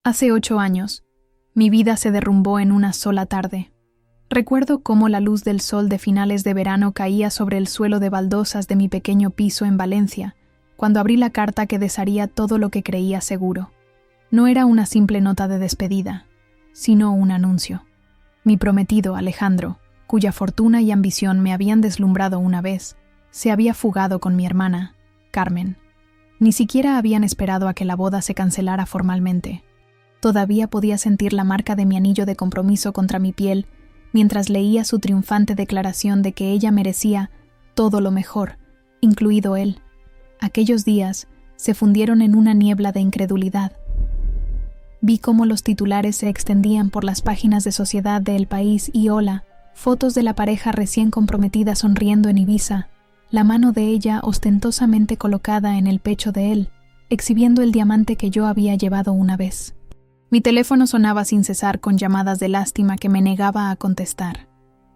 Hace 8 años, mi vida se derrumbó en una sola tarde. Recuerdo cómo la luz del sol de finales de verano caía sobre el suelo de baldosas de mi pequeño piso en Valencia, cuando abrí la carta que desharía todo lo que creía seguro. No era una simple nota de despedida, sino un anuncio. Mi prometido, Alejandro, cuya fortuna y ambición me habían deslumbrado una vez, se había fugado con mi hermana, Carmen. Ni siquiera habían esperado a que la boda se cancelara formalmente. Todavía podía sentir la marca de mi anillo de compromiso contra mi piel mientras leía su triunfante declaración de que ella merecía todo lo mejor, incluido él. Aquellos días se fundieron en una niebla de incredulidad. Vi cómo los titulares se extendían por las páginas de Sociedad de El País y Hola, fotos de la pareja recién comprometida sonriendo en Ibiza, la mano de ella ostentosamente colocada en el pecho de él, exhibiendo el diamante que yo había llevado una vez. Mi teléfono sonaba sin cesar con llamadas de lástima que me negaba a contestar.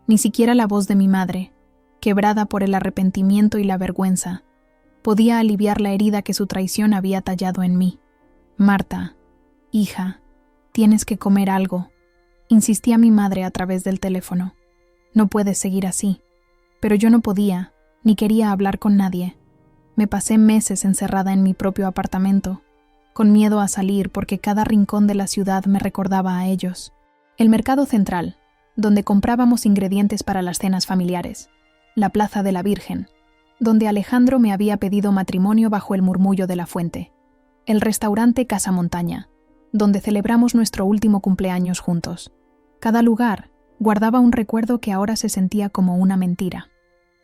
Ni siquiera la voz de mi madre, quebrada por el arrepentimiento y la vergüenza, podía aliviar la herida que su traición había tallado en mí. Marta, hija, tienes que comer algo, insistía mi madre a través del teléfono. No puedes seguir así. Pero yo no podía, ni quería hablar con nadie. Me pasé meses encerrada en mi propio apartamento, con miedo a salir porque cada rincón de la ciudad me recordaba a ellos. El mercado central, donde comprábamos ingredientes para las cenas familiares. La Plaza de la Virgen, donde Alejandro me había pedido matrimonio bajo el murmullo de la fuente. El restaurante Casa Montaña, donde celebramos nuestro último cumpleaños juntos. Cada lugar guardaba un recuerdo que ahora se sentía como una mentira.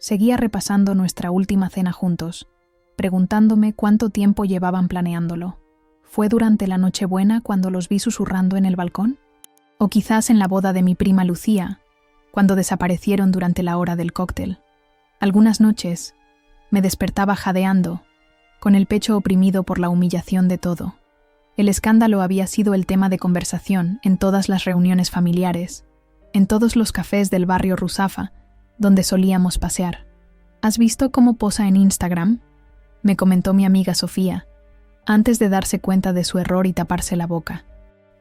Seguía repasando nuestra última cena juntos, preguntándome cuánto tiempo llevaban planeándolo. ¿Fue durante la Nochebuena cuando los vi susurrando en el balcón? ¿O quizás en la boda de mi prima Lucía, cuando desaparecieron durante la hora del cóctel? Algunas noches me despertaba jadeando, con el pecho oprimido por la humillación de todo. El escándalo había sido el tema de conversación en todas las reuniones familiares, en todos los cafés del barrio Ruzafa, donde solíamos pasear. ¿Has visto cómo posa en Instagram?, me comentó mi amiga Sofía, antes de darse cuenta de su error y taparse la boca.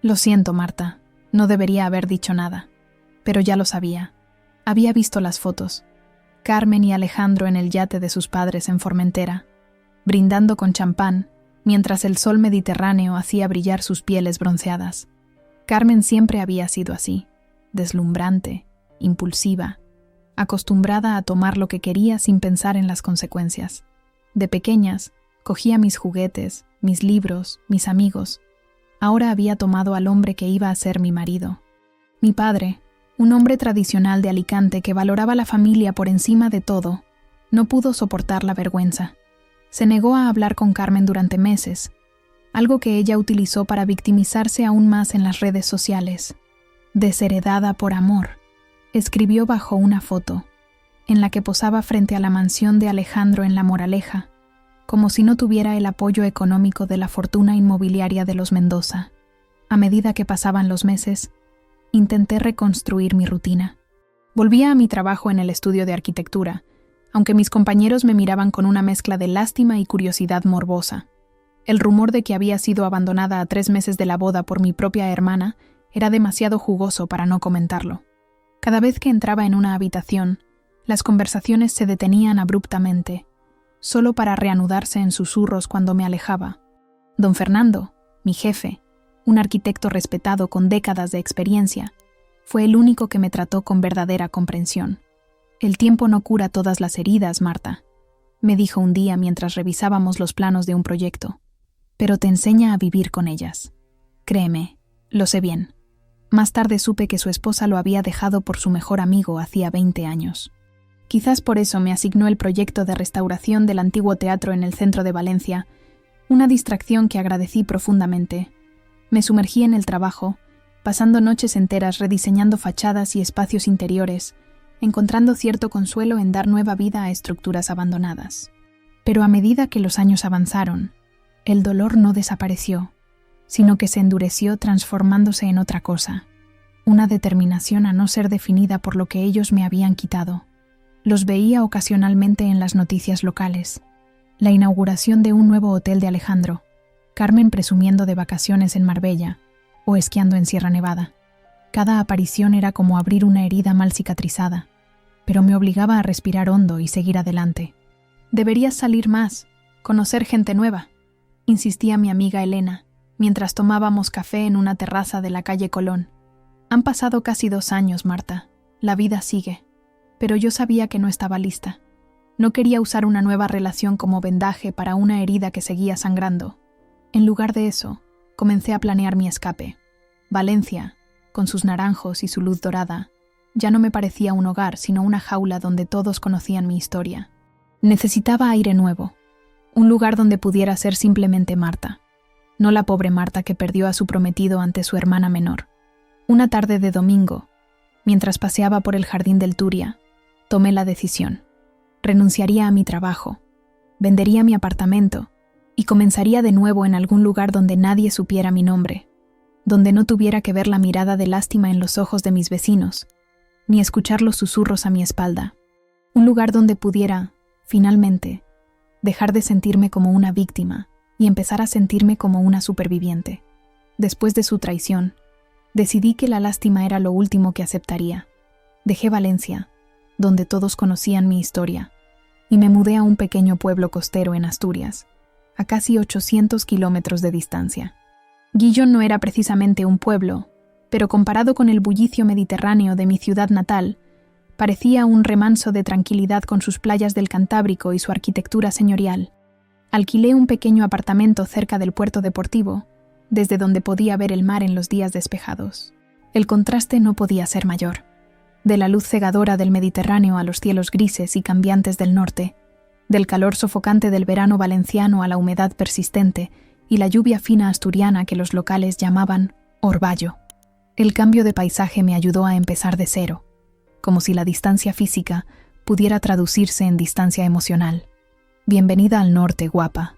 Lo siento, Marta, no debería haber dicho nada. Pero ya lo sabía. Había visto las fotos. Carmen y Alejandro en el yate de sus padres en Formentera, brindando con champán, mientras el sol mediterráneo hacía brillar sus pieles bronceadas. Carmen siempre había sido así, deslumbrante, impulsiva, acostumbrada a tomar lo que quería sin pensar en las consecuencias. De pequeñas, cogía mis juguetes, mis libros, mis amigos. Ahora había tomado al hombre que iba a ser mi marido. Mi padre, un hombre tradicional de Alicante que valoraba la familia por encima de todo, no pudo soportar la vergüenza. Se negó a hablar con Carmen durante meses, algo que ella utilizó para victimizarse aún más en las redes sociales. Desheredada por amor, escribió bajo una foto, en la que posaba frente a la mansión de Alejandro en La Moraleja, como si no tuviera el apoyo económico de la fortuna inmobiliaria de los Mendoza. A medida que pasaban los meses, intenté reconstruir mi rutina. Volvía a mi trabajo en el estudio de arquitectura, aunque mis compañeros me miraban con una mezcla de lástima y curiosidad morbosa. El rumor de que había sido abandonada a 3 meses de la boda por mi propia hermana era demasiado jugoso para no comentarlo. Cada vez que entraba en una habitación, las conversaciones se detenían abruptamente, solo para reanudarse en susurros cuando me alejaba. Don Fernando, mi jefe, un arquitecto respetado con décadas de experiencia, fue el único que me trató con verdadera comprensión. «El tiempo no cura todas las heridas, Marta», me dijo un día mientras revisábamos los planos de un proyecto, «pero te enseña a vivir con ellas. Créeme, lo sé bien». Más tarde supe que su esposa lo había dejado por su mejor amigo hacía 20 años. Quizás por eso me asignó el proyecto de restauración del antiguo teatro en el centro de Valencia, una distracción que agradecí profundamente. Me sumergí en el trabajo, pasando noches enteras rediseñando fachadas y espacios interiores, encontrando cierto consuelo en dar nueva vida a estructuras abandonadas. Pero a medida que los años avanzaron, el dolor no desapareció, sino que se endureció transformándose en otra cosa, una determinación a no ser definida por lo que ellos me habían quitado. Los veía ocasionalmente en las noticias locales. La inauguración de un nuevo hotel de Alejandro, Carmen presumiendo de vacaciones en Marbella, o esquiando en Sierra Nevada. Cada aparición era como abrir una herida mal cicatrizada, pero me obligaba a respirar hondo y seguir adelante. «Deberías salir más, conocer gente nueva», insistía mi amiga Elena, mientras tomábamos café en una terraza de la calle Colón. «Han pasado casi 2 años, Marta. La vida sigue». Pero yo sabía que no estaba lista. No quería usar una nueva relación como vendaje para una herida que seguía sangrando. En lugar de eso, comencé a planear mi escape. Valencia, con sus naranjos y su luz dorada, ya no me parecía un hogar, sino una jaula donde todos conocían mi historia. Necesitaba aire nuevo, un lugar donde pudiera ser simplemente Marta, no la pobre Marta que perdió a su prometido ante su hermana menor. Una tarde de domingo, mientras paseaba por el jardín del Turia, tomé la decisión. Renunciaría a mi trabajo, vendería mi apartamento y comenzaría de nuevo en algún lugar donde nadie supiera mi nombre, donde no tuviera que ver la mirada de lástima en los ojos de mis vecinos, ni escuchar los susurros a mi espalda. Un lugar donde pudiera, finalmente, dejar de sentirme como una víctima y empezar a sentirme como una superviviente. Después de su traición, decidí que la lástima era lo último que aceptaría. Dejé Valencia, donde todos conocían mi historia, y me mudé a un pequeño pueblo costero en Asturias, a casi 800 kilómetros de distancia. Guillón no era precisamente un pueblo, pero comparado con el bullicio mediterráneo de mi ciudad natal, parecía un remanso de tranquilidad con sus playas del Cantábrico y su arquitectura señorial. Alquilé un pequeño apartamento cerca del puerto deportivo, desde donde podía ver el mar en los días despejados. El contraste no podía ser mayor. De la luz cegadora del Mediterráneo a los cielos grises y cambiantes del norte, del calor sofocante del verano valenciano a la humedad persistente y la lluvia fina asturiana que los locales llamaban orvallo. El cambio de paisaje me ayudó a empezar de cero, como si la distancia física pudiera traducirse en distancia emocional. «Bienvenida al norte, guapa»,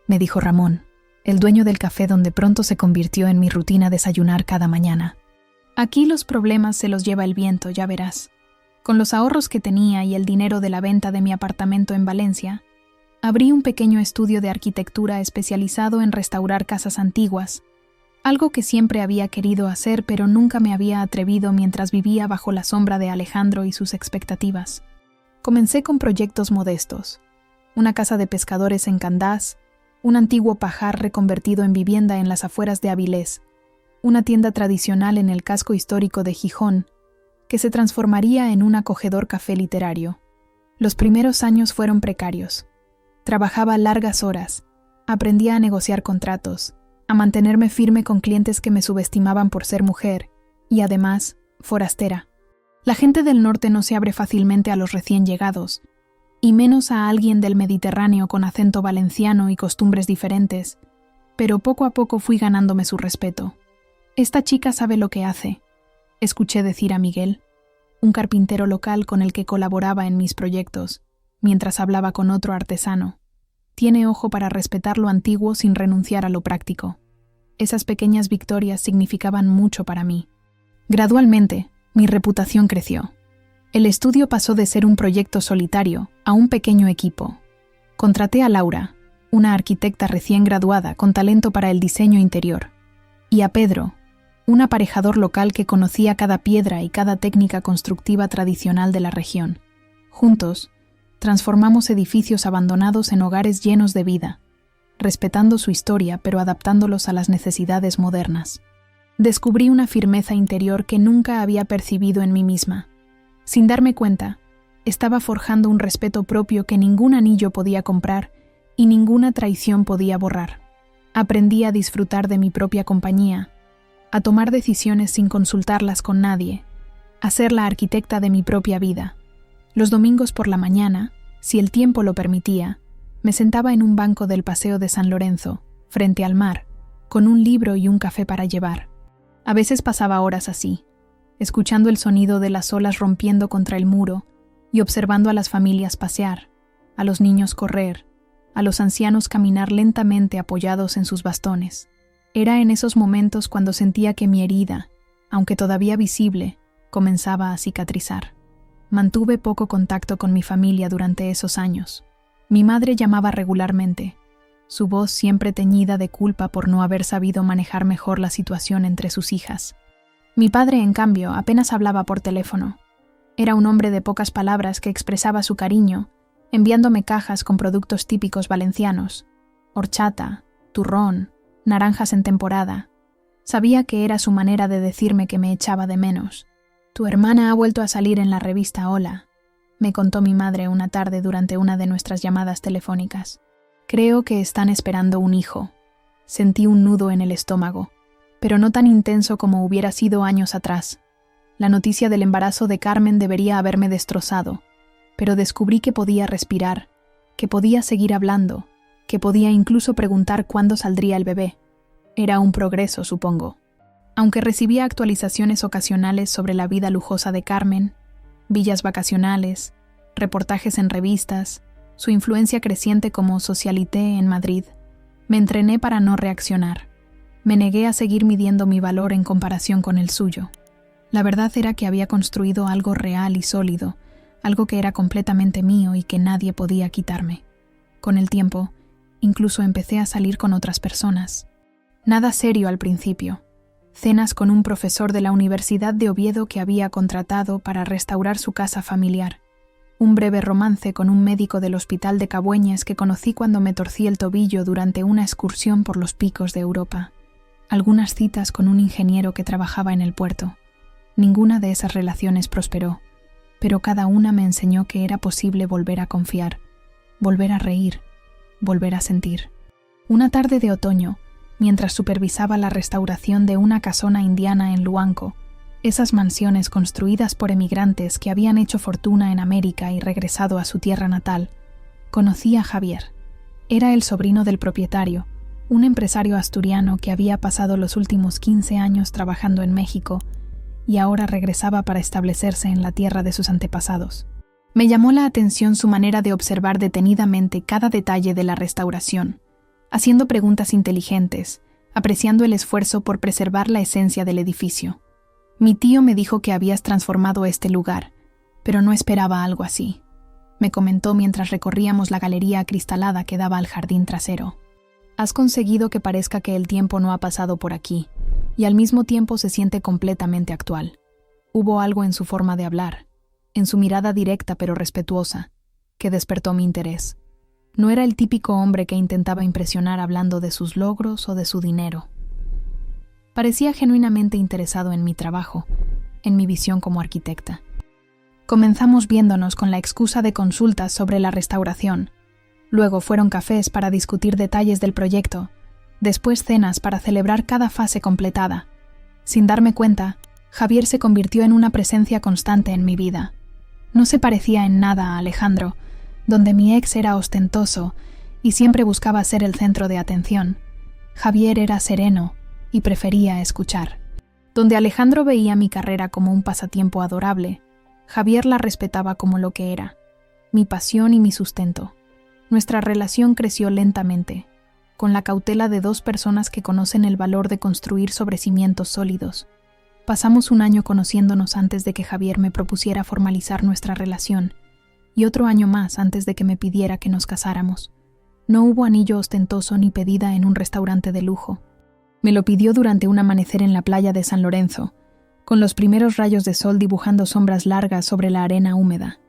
me dijo Ramón, el dueño del café donde pronto se convirtió en mi rutina desayunar cada mañana. «Aquí los problemas se los lleva el viento, ya verás». Con los ahorros que tenía y el dinero de la venta de mi apartamento en Valencia, abrí un pequeño estudio de arquitectura especializado en restaurar casas antiguas, algo que siempre había querido hacer pero nunca me había atrevido mientras vivía bajo la sombra de Alejandro y sus expectativas. Comencé con proyectos modestos: una casa de pescadores en Candás, un antiguo pajar reconvertido en vivienda en las afueras de Avilés, una tienda tradicional en el casco histórico de Gijón, que se transformaría en un acogedor café literario. Los primeros años fueron precarios. Trabajaba largas horas, aprendía a negociar contratos, a mantenerme firme con clientes que me subestimaban por ser mujer y, además, forastera. La gente del norte no se abre fácilmente a los recién llegados, y menos a alguien del Mediterráneo con acento valenciano y costumbres diferentes, pero poco a poco fui ganándome su respeto. «Esta chica sabe lo que hace», escuché decir a Miguel, un carpintero local con el que colaboraba en mis proyectos, mientras hablaba con otro artesano. «Tiene ojo para respetar lo antiguo sin renunciar a lo práctico». Esas pequeñas victorias significaban mucho para mí. Gradualmente, mi reputación creció. El estudio pasó de ser un proyecto solitario a un pequeño equipo. Contraté a Laura, una arquitecta recién graduada con talento para el diseño interior, y a Pedro, un aparejador local que conocía cada piedra y cada técnica constructiva tradicional de la región. Juntos, transformamos edificios abandonados en hogares llenos de vida, respetando su historia pero adaptándolos a las necesidades modernas. Descubrí una firmeza interior que nunca había percibido en mí misma. Sin darme cuenta, estaba forjando un respeto propio que ningún anillo podía comprar y ninguna traición podía borrar. Aprendí a disfrutar de mi propia compañía, a tomar decisiones sin consultarlas con nadie, a ser la arquitecta de mi propia vida. Los domingos por la mañana, si el tiempo lo permitía, me sentaba en un banco del Paseo de San Lorenzo, frente al mar, con un libro y un café para llevar. A veces pasaba horas así, escuchando el sonido de las olas rompiendo contra el muro y observando a las familias pasear, a los niños correr, a los ancianos caminar lentamente apoyados en sus bastones. Era en esos momentos cuando sentía que mi herida, aunque todavía visible, comenzaba a cicatrizar. Mantuve poco contacto con mi familia durante esos años. Mi madre llamaba regularmente, su voz siempre teñida de culpa por no haber sabido manejar mejor la situación entre sus hijas. Mi padre, en cambio, apenas hablaba por teléfono. Era un hombre de pocas palabras que expresaba su cariño, enviándome cajas con productos típicos valencianos: horchata, turrón, naranjas en temporada. Sabía que era su manera de decirme que me echaba de menos. «Tu hermana ha vuelto a salir en la revista Hola», me contó mi madre una tarde durante una de nuestras llamadas telefónicas. «Creo que están esperando un hijo». Sentí un nudo en el estómago, pero no tan intenso como hubiera sido años atrás. La noticia del embarazo de Carmen debería haberme destrozado, pero descubrí que podía respirar, que podía seguir hablando, que podía incluso preguntar cuándo saldría el bebé. Era un progreso, supongo. Aunque recibía actualizaciones ocasionales sobre la vida lujosa de Carmen, villas vacacionales, reportajes en revistas, su influencia creciente como socialité en Madrid, me entrené para no reaccionar. Me negué a seguir midiendo mi valor en comparación con el suyo. La verdad era que había construido algo real y sólido, algo que era completamente mío y que nadie podía quitarme. Con el tiempo, incluso empecé a salir con otras personas. Nada serio al principio. Cenas con un profesor de la Universidad de Oviedo que había contratado para restaurar su casa familiar. Un breve romance con un médico del Hospital de Cabueñes que conocí cuando me torcí el tobillo durante una excursión por los picos de Europa. Algunas citas con un ingeniero que trabajaba en el puerto. Ninguna de esas relaciones prosperó, pero cada una me enseñó que era posible volver a confiar, volver a reír, volver a sentir. Una tarde de otoño, mientras supervisaba la restauración de una casona indiana en Luanco, esas mansiones construidas por emigrantes que habían hecho fortuna en América y regresado a su tierra natal, conocí a Javier. Era el sobrino del propietario, un empresario asturiano que había pasado los últimos 15 años trabajando en México y ahora regresaba para establecerse en la tierra de sus antepasados. Me llamó la atención su manera de observar detenidamente cada detalle de la restauración, haciendo preguntas inteligentes, apreciando el esfuerzo por preservar la esencia del edificio. Mi tío me dijo que habías transformado este lugar, pero no esperaba algo así, me comentó mientras recorríamos la galería acristalada que daba al jardín trasero. Has conseguido que parezca que el tiempo no ha pasado por aquí, y al mismo tiempo se siente completamente actual. Hubo algo en su forma de hablar, en su mirada directa pero respetuosa, que despertó mi interés. No era el típico hombre que intentaba impresionar hablando de sus logros o de su dinero. Parecía genuinamente interesado en mi trabajo, en mi visión como arquitecta. Comenzamos viéndonos con la excusa de consultas sobre la restauración. Luego fueron cafés para discutir detalles del proyecto, después cenas para celebrar cada fase completada. Sin darme cuenta, Javier se convirtió en una presencia constante en mi vida. No se parecía en nada a Alejandro, donde mi ex era ostentoso y siempre buscaba ser el centro de atención. Javier era sereno y prefería escuchar. Donde Alejandro veía mi carrera como un pasatiempo adorable, Javier la respetaba como lo que era, mi pasión y mi sustento. Nuestra relación creció lentamente, con la cautela de dos personas que conocen el valor de construir sobre cimientos sólidos. Pasamos un año conociéndonos antes de que Javier me propusiera formalizar nuestra relación, y otro año más antes de que me pidiera que nos casáramos. No hubo anillo ostentoso ni pedida en un restaurante de lujo. Me lo pidió durante un amanecer en la playa de San Lorenzo, con los primeros rayos de sol dibujando sombras largas sobre la arena húmeda.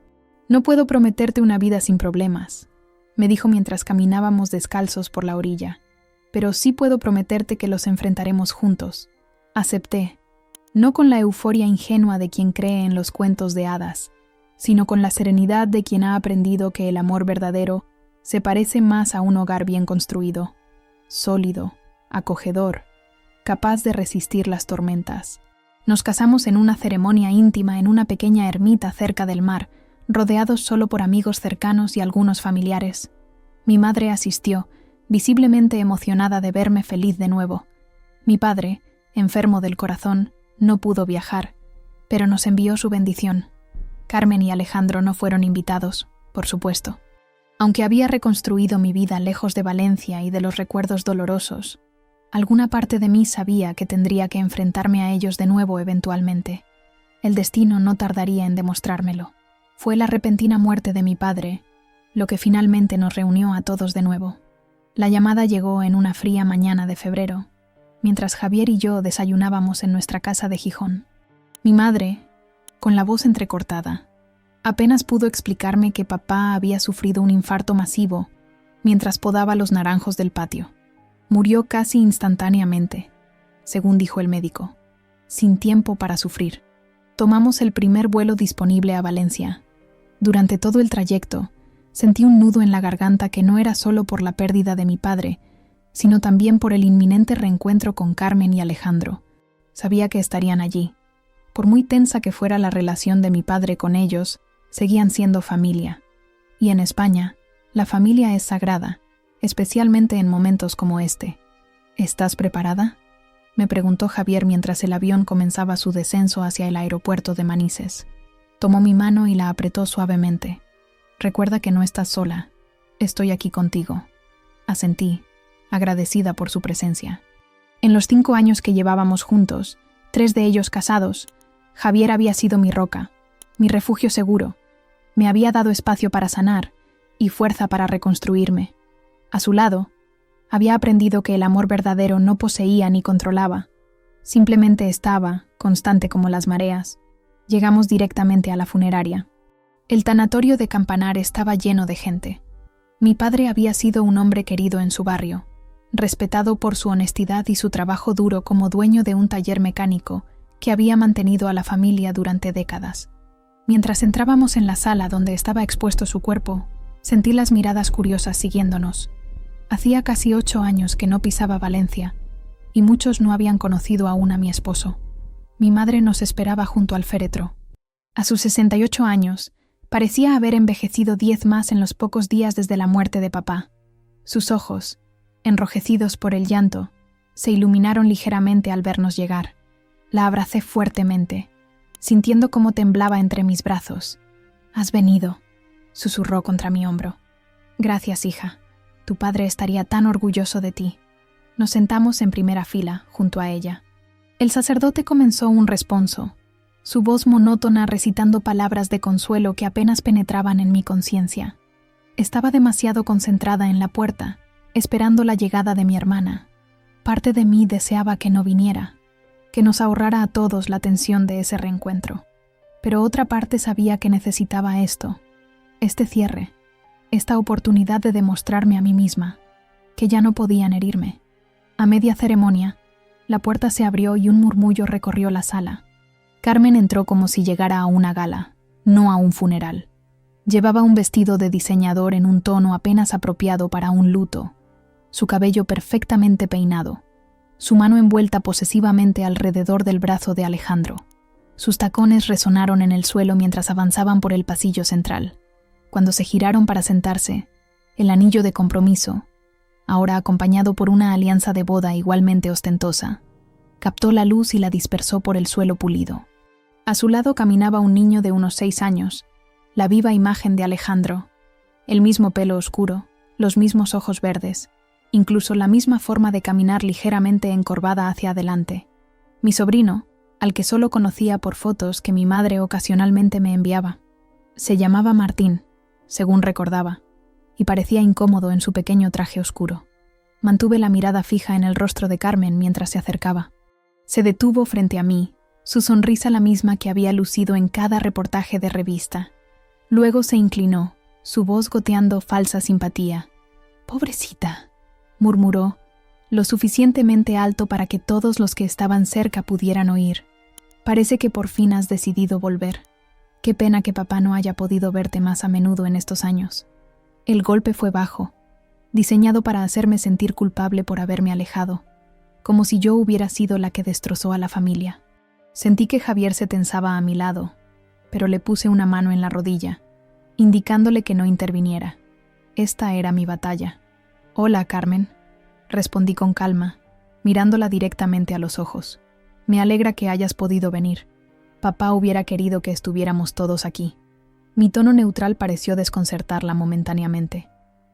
«No puedo prometerte una vida sin problemas», me dijo mientras caminábamos descalzos por la orilla, «pero sí puedo prometerte que los enfrentaremos juntos». Acepté, no con la euforia ingenua de quien cree en los cuentos de hadas, sino con la serenidad de quien ha aprendido que el amor verdadero se parece más a un hogar bien construido, sólido, acogedor, capaz de resistir las tormentas. Nos casamos en una ceremonia íntima en una pequeña ermita cerca del mar, rodeados solo por amigos cercanos y algunos familiares. Mi madre asistió, visiblemente emocionada de verme feliz de nuevo. Mi padre, enfermo del corazón, no pudo viajar, pero nos envió su bendición. Carmen y Alejandro no fueron invitados, por supuesto. Aunque había reconstruido mi vida lejos de Valencia y de los recuerdos dolorosos, alguna parte de mí sabía que tendría que enfrentarme a ellos de nuevo eventualmente. El destino no tardaría en demostrármelo. Fue la repentina muerte de mi padre lo que finalmente nos reunió a todos de nuevo. La llamada llegó en una fría mañana de febrero, mientras Javier y yo desayunábamos en nuestra casa de Gijón. Mi madre, con la voz entrecortada, apenas pudo explicarme que papá había sufrido un infarto masivo mientras podaba los naranjos del patio. Murió casi instantáneamente, según dijo el médico, sin tiempo para sufrir. Tomamos el primer vuelo disponible a Valencia. Durante todo el trayecto, sentí un nudo en la garganta que no era solo por la pérdida de mi padre, sino también por el inminente reencuentro con Carmen y Alejandro. Sabía que estarían allí. Por muy tensa que fuera la relación de mi padre con ellos, seguían siendo familia. Y en España, la familia es sagrada, especialmente en momentos como este. ¿Estás preparada?, me preguntó Javier mientras el avión comenzaba su descenso hacia el aeropuerto de Manises. Tomó mi mano y la apretó suavemente. Recuerda que no estás sola. Estoy aquí contigo. Asentí, agradecida por su presencia. En los 5 años que llevábamos juntos, 3 de ellos casados, Javier había sido mi roca, mi refugio seguro. Me había dado espacio para sanar y fuerza para reconstruirme. A su lado, había aprendido que el amor verdadero no poseía ni controlaba. Simplemente estaba, constante como las mareas. Llegamos directamente a la funeraria. El tanatorio de Campanar estaba lleno de gente. Mi padre había sido un hombre querido en su barrio, respetado por su honestidad y su trabajo duro como dueño de un taller mecánico que había mantenido a la familia durante décadas. Mientras entrábamos en la sala donde estaba expuesto su cuerpo, sentí las miradas curiosas siguiéndonos. Hacía casi 8 años que no pisaba Valencia, y muchos no habían conocido aún a mi esposo. Mi madre nos esperaba junto al féretro. A sus 68 años, parecía haber envejecido 10 más en los pocos días desde la muerte de papá. Sus ojos, enrojecidos por el llanto, se iluminaron ligeramente al vernos llegar. La abracé fuertemente, sintiendo cómo temblaba entre mis brazos. «Has venido», susurró contra mi hombro. «Gracias, hija. Tu padre estaría tan orgulloso de ti». Nos sentamos en primera fila, junto a ella. El sacerdote comenzó un responso, su voz monótona recitando palabras de consuelo que apenas penetraban en mi conciencia. Estaba demasiado concentrada en la puerta, esperando la llegada de mi hermana. Parte de mí deseaba que no viniera, que nos ahorrara a todos la tensión de ese reencuentro. Pero otra parte sabía que necesitaba esto, este cierre, esta oportunidad de demostrarme a mí misma, que ya no podían herirme. A media ceremonia, la puerta se abrió y un murmullo recorrió la sala. Carmen entró como si llegara a una gala, no a un funeral. Llevaba un vestido de diseñador en un tono apenas apropiado para un luto, su cabello perfectamente peinado, su mano envuelta posesivamente alrededor del brazo de Alejandro. Sus tacones resonaron en el suelo mientras avanzaban por el pasillo central. Cuando se giraron para sentarse, el anillo de compromiso, ahora acompañado por una alianza de boda igualmente ostentosa, captó la luz y la dispersó por el suelo pulido. A su lado caminaba un niño de unos 6 años, la viva imagen de Alejandro, el mismo pelo oscuro, los mismos ojos verdes, incluso la misma forma de caminar ligeramente encorvada hacia adelante. Mi sobrino, al que solo conocía por fotos que mi madre ocasionalmente me enviaba. Se llamaba Martín, según recordaba, y parecía incómodo en su pequeño traje oscuro. Mantuve la mirada fija en el rostro de Carmen mientras se acercaba. Se detuvo frente a mí, su sonrisa la misma que había lucido en cada reportaje de revista. Luego se inclinó, su voz goteando falsa simpatía. «Pobrecita», murmuró, lo suficientemente alto para que todos los que estaban cerca pudieran oír. «Parece que por fin has decidido volver. Qué pena que papá no haya podido verte más a menudo en estos años». El golpe fue bajo, diseñado para hacerme sentir culpable por haberme alejado, como si yo hubiera sido la que destrozó a la familia. Sentí que Javier se tensaba a mi lado, pero le puse una mano en la rodilla, indicándole que no interviniera. Esta era mi batalla. «Hola, Carmen», respondí con calma, mirándola directamente a los ojos. «Me alegra que hayas podido venir. Papá hubiera querido que estuviéramos todos aquí». Mi tono neutral pareció desconcertarla momentáneamente.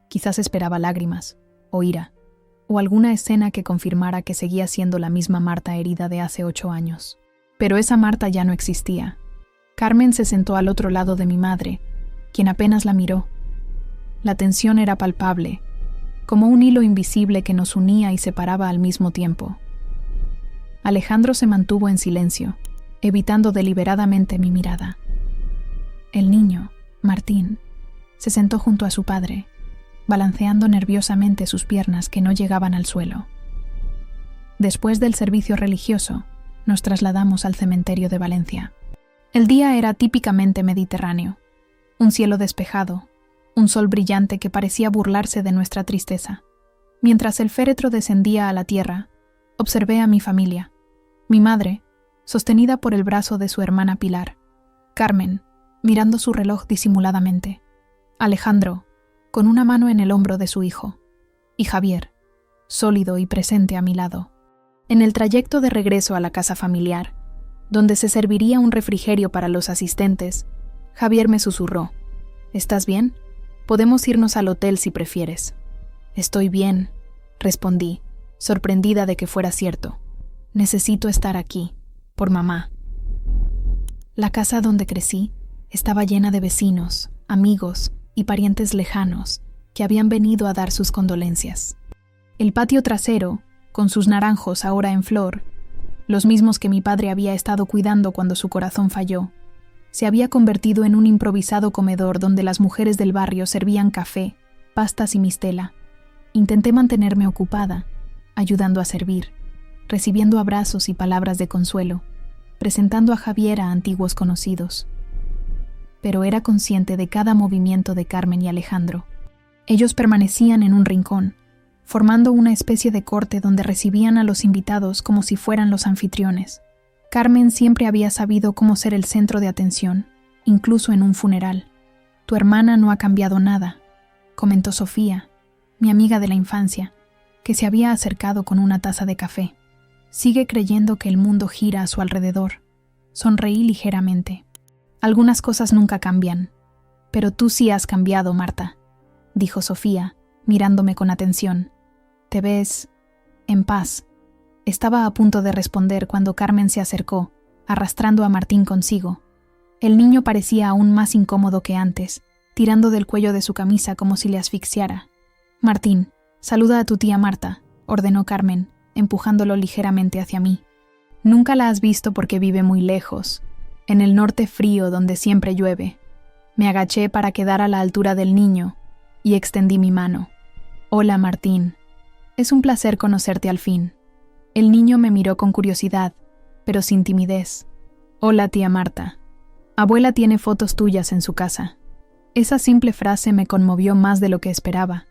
Quizás esperaba lágrimas, o ira, o alguna escena que confirmara que seguía siendo la misma Marta herida de hace 8 años. Pero esa Marta ya no existía. Carmen se sentó al otro lado de mi madre, quien apenas la miró. La tensión era palpable, como un hilo invisible que nos unía y separaba al mismo tiempo. Alejandro se mantuvo en silencio, evitando deliberadamente mi mirada. El niño, Martín, se sentó junto a su padre, balanceando nerviosamente sus piernas que no llegaban al suelo. Después del servicio religioso, nos trasladamos al cementerio de Valencia. El día era típicamente mediterráneo. Un cielo despejado, un sol brillante que parecía burlarse de nuestra tristeza. Mientras el féretro descendía a la tierra, observé a mi familia. Mi madre, sostenida por el brazo de su hermana Pilar. Carmen, mirando su reloj disimuladamente. Alejandro, con una mano en el hombro de su hijo. Y Javier, sólido y presente a mi lado. En el trayecto de regreso a la casa familiar, donde se serviría un refrigerio para los asistentes, Javier me susurró: ¿Estás bien? Podemos irnos al hotel si prefieres. Estoy bien, respondí, sorprendida de que fuera cierto. Necesito estar aquí, por mamá. La casa donde crecí estaba llena de vecinos, amigos y parientes lejanos que habían venido a dar sus condolencias. El patio trasero, con sus naranjos ahora en flor, los mismos que mi padre había estado cuidando cuando su corazón falló, se había convertido en un improvisado comedor donde las mujeres del barrio servían café, pastas y mistela. Intenté mantenerme ocupada, ayudando a servir, recibiendo abrazos y palabras de consuelo, presentando a Javier a antiguos conocidos. Pero era consciente de cada movimiento de Carmen y Alejandro. Ellos permanecían en un rincón, formando una especie de corte donde recibían a los invitados como si fueran los anfitriones. Carmen siempre había sabido cómo ser el centro de atención, incluso en un funeral. Tu hermana no ha cambiado nada, comentó Sofía, mi amiga de la infancia, que se había acercado con una taza de café. Sigue creyendo que el mundo gira a su alrededor. Sonreí ligeramente. Algunas cosas nunca cambian, pero tú sí has cambiado, Marta, dijo Sofía, mirándome con atención. Te ves en paz. Estaba a punto de responder cuando Carmen se acercó, arrastrando a Martín consigo. El niño parecía aún más incómodo que antes, tirando del cuello de su camisa como si le asfixiara. Martín, saluda a tu tía Marta, ordenó Carmen, empujándolo ligeramente hacia mí. Nunca la has visto porque vive muy lejos, en el norte frío donde siempre llueve. Me agaché para quedar a la altura del niño y extendí mi mano. Hola, Martín. Es un placer conocerte al fin. El niño me miró con curiosidad, pero sin timidez. Hola, tía Marta. Abuela tiene fotos tuyas en su casa. Esa simple frase me conmovió más de lo que esperaba.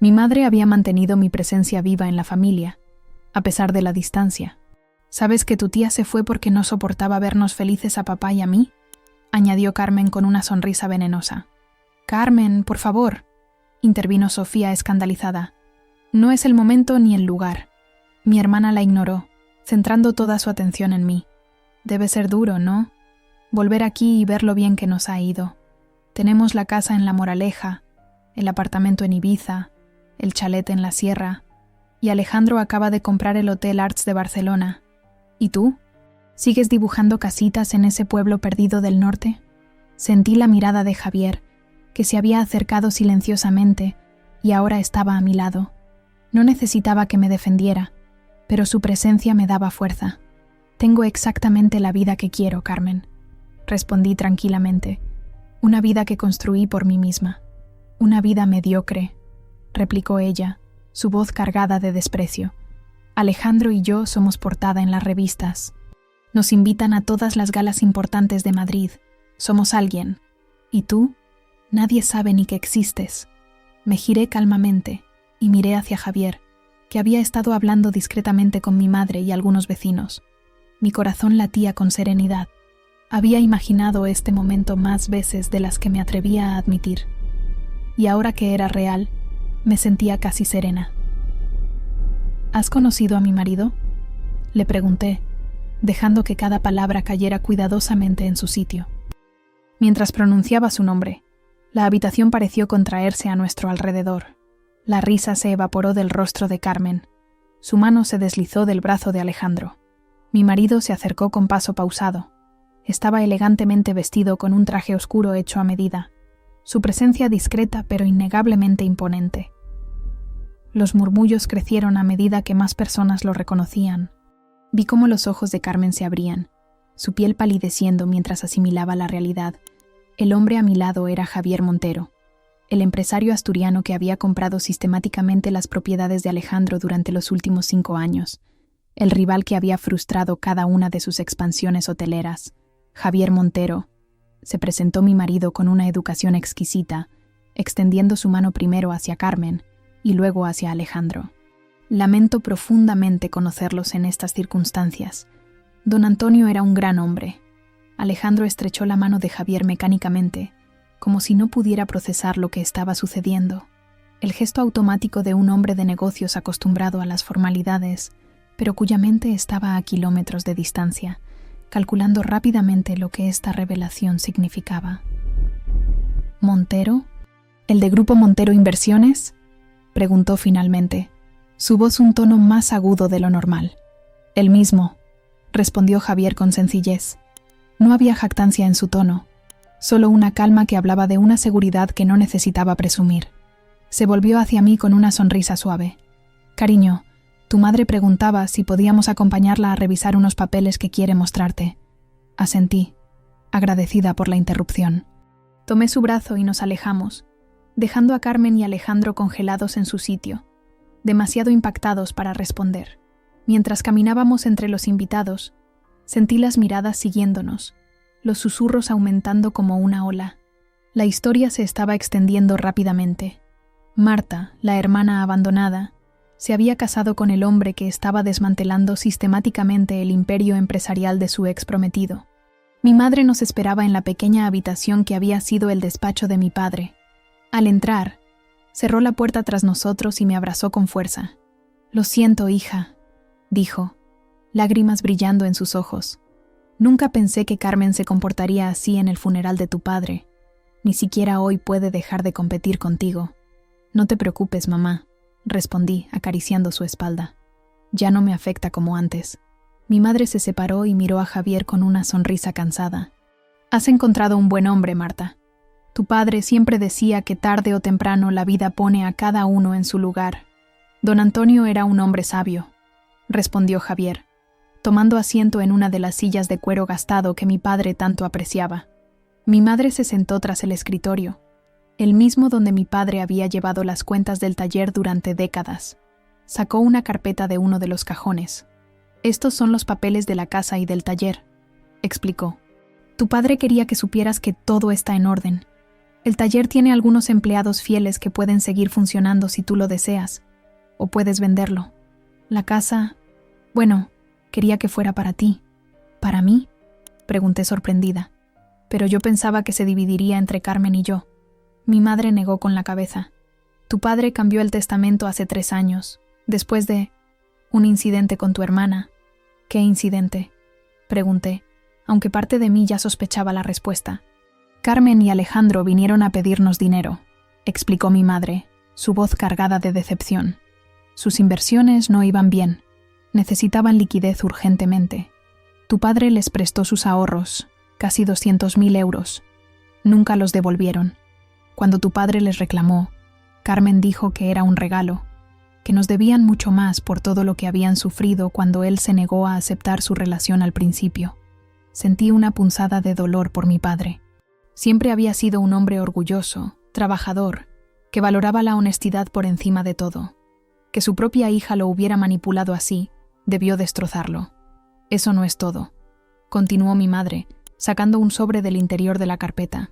Mi madre había mantenido mi presencia viva en la familia, a pesar de la distancia. ¿Sabes que tu tía se fue porque no soportaba vernos felices a papá y a mí?, añadió Carmen con una sonrisa venenosa. Carmen, por favor, intervino Sofía escandalizada. No es el momento ni el lugar. Mi hermana la ignoró, centrando toda su atención en mí. Debe ser duro, ¿no? Volver aquí y ver lo bien que nos ha ido. Tenemos la casa en La Moraleja, el apartamento en Ibiza, el chalet en la sierra, y Alejandro acaba de comprar el Hotel Arts de Barcelona. ¿Y tú? ¿Sigues dibujando casitas en ese pueblo perdido del norte? Sentí la mirada de Javier, que se había acercado silenciosamente y ahora estaba a mi lado. No necesitaba que me defendiera, pero su presencia me daba fuerza. Tengo exactamente la vida que quiero, Carmen, respondí tranquilamente. Una vida que construí por mí misma. Una vida mediocre, replicó ella, su voz cargada de desprecio. Alejandro y yo somos portada en las revistas. Nos invitan a todas las galas importantes de Madrid. Somos alguien. ¿Y tú? Nadie sabe ni que existes. Me giré calmamente y miré hacia Javier, que había estado hablando discretamente con mi madre y algunos vecinos. Mi corazón latía con serenidad. Había imaginado este momento más veces de las que me atrevía a admitir. Y ahora que era real, me sentía casi serena. ¿Has conocido a mi marido?, le pregunté, dejando que cada palabra cayera cuidadosamente en su sitio. Mientras pronunciaba su nombre, la habitación pareció contraerse a nuestro alrededor. La risa se evaporó del rostro de Carmen. Su mano se deslizó del brazo de Alejandro. Mi marido se acercó con paso pausado. Estaba elegantemente vestido con un traje oscuro hecho a medida. Su presencia discreta pero innegablemente imponente. Los murmullos crecieron a medida que más personas lo reconocían. Vi cómo los ojos de Carmen se abrían, su piel palideciendo mientras asimilaba la realidad. El hombre a mi lado era Javier Montero, el empresario asturiano que había comprado sistemáticamente las propiedades de Alejandro durante los últimos 5 años, el rival que había frustrado cada una de sus expansiones hoteleras. Javier Montero. Se presentó mi marido con una educación exquisita, extendiendo su mano primero hacia Carmen y luego hacia Alejandro. Lamento profundamente conocerlos en estas circunstancias. Don Antonio era un gran hombre. Alejandro estrechó la mano de Javier mecánicamente, como si no pudiera procesar lo que estaba sucediendo. El gesto automático de un hombre de negocios acostumbrado a las formalidades, pero cuya mente estaba a kilómetros de distancia, calculando rápidamente lo que esta revelación significaba. ¿Montero? ¿El de Grupo Montero Inversiones?, preguntó finalmente, su voz un tono más agudo de lo normal. El mismo, respondió Javier con sencillez. No había jactancia en su tono, solo una calma que hablaba de una seguridad que no necesitaba presumir. Se volvió hacia mí con una sonrisa suave. Cariño, tu madre preguntaba si podíamos acompañarla a revisar unos papeles que quiere mostrarte. Asentí, agradecida por la interrupción. Tomé su brazo y nos alejamos, dejando a Carmen y Alejandro congelados en su sitio, demasiado impactados para responder. Mientras caminábamos entre los invitados, sentí las miradas siguiéndonos, los susurros aumentando como una ola. La historia se estaba extendiendo rápidamente. Marta, la hermana abandonada, se había casado con el hombre que estaba desmantelando sistemáticamente el imperio empresarial de su ex prometido. Mi madre nos esperaba en la pequeña habitación que había sido el despacho de mi padre. Al entrar, cerró la puerta tras nosotros y me abrazó con fuerza. «Lo siento, hija», dijo, lágrimas brillando en sus ojos. «Nunca pensé que Carmen se comportaría así en el funeral de tu padre. Ni siquiera hoy puede dejar de competir contigo». «No te preocupes, mamá», respondí, acariciando su espalda. «Ya no me afecta como antes». Mi madre se separó y miró a Javier con una sonrisa cansada. «Has encontrado un buen hombre, Marta. Tu padre siempre decía que tarde o temprano la vida pone a cada uno en su lugar. Don Antonio era un hombre sabio», respondió Javier, tomando asiento en una de las sillas de cuero gastado que mi padre tanto apreciaba. Mi madre se sentó tras el escritorio, el mismo donde mi padre había llevado las cuentas del taller durante décadas. Sacó una carpeta de uno de los cajones. «Estos son los papeles de la casa y del taller», explicó. «Tu padre quería que supieras que todo está en orden. El taller tiene algunos empleados fieles que pueden seguir funcionando si tú lo deseas, o puedes venderlo. La casa, bueno, quería que fuera para ti». «¿Para mí?», pregunté sorprendida. «Pero yo pensaba que se dividiría entre Carmen y yo». Mi madre negó con la cabeza. «Tu padre cambió el testamento hace 3 años, después de un incidente con tu hermana». «¿Qué incidente?», pregunté, aunque parte de mí ya sospechaba la respuesta. «Carmen y Alejandro vinieron a pedirnos dinero», explicó mi madre, su voz cargada de decepción. «Sus inversiones no iban bien. Necesitaban liquidez urgentemente. Tu padre les prestó sus ahorros, casi 200.000 euros. Nunca los devolvieron. Cuando tu padre les reclamó, Carmen dijo que era un regalo, que nos debían mucho más por todo lo que habían sufrido cuando él se negó a aceptar su relación al principio. Sentí una punzada de dolor por mi padre. Siempre había sido un hombre orgulloso, trabajador, que valoraba la honestidad por encima de todo. Que su propia hija lo hubiera manipulado así, debió destrozarlo. Eso no es todo», continuó mi madre, sacando un sobre del interior de la carpeta.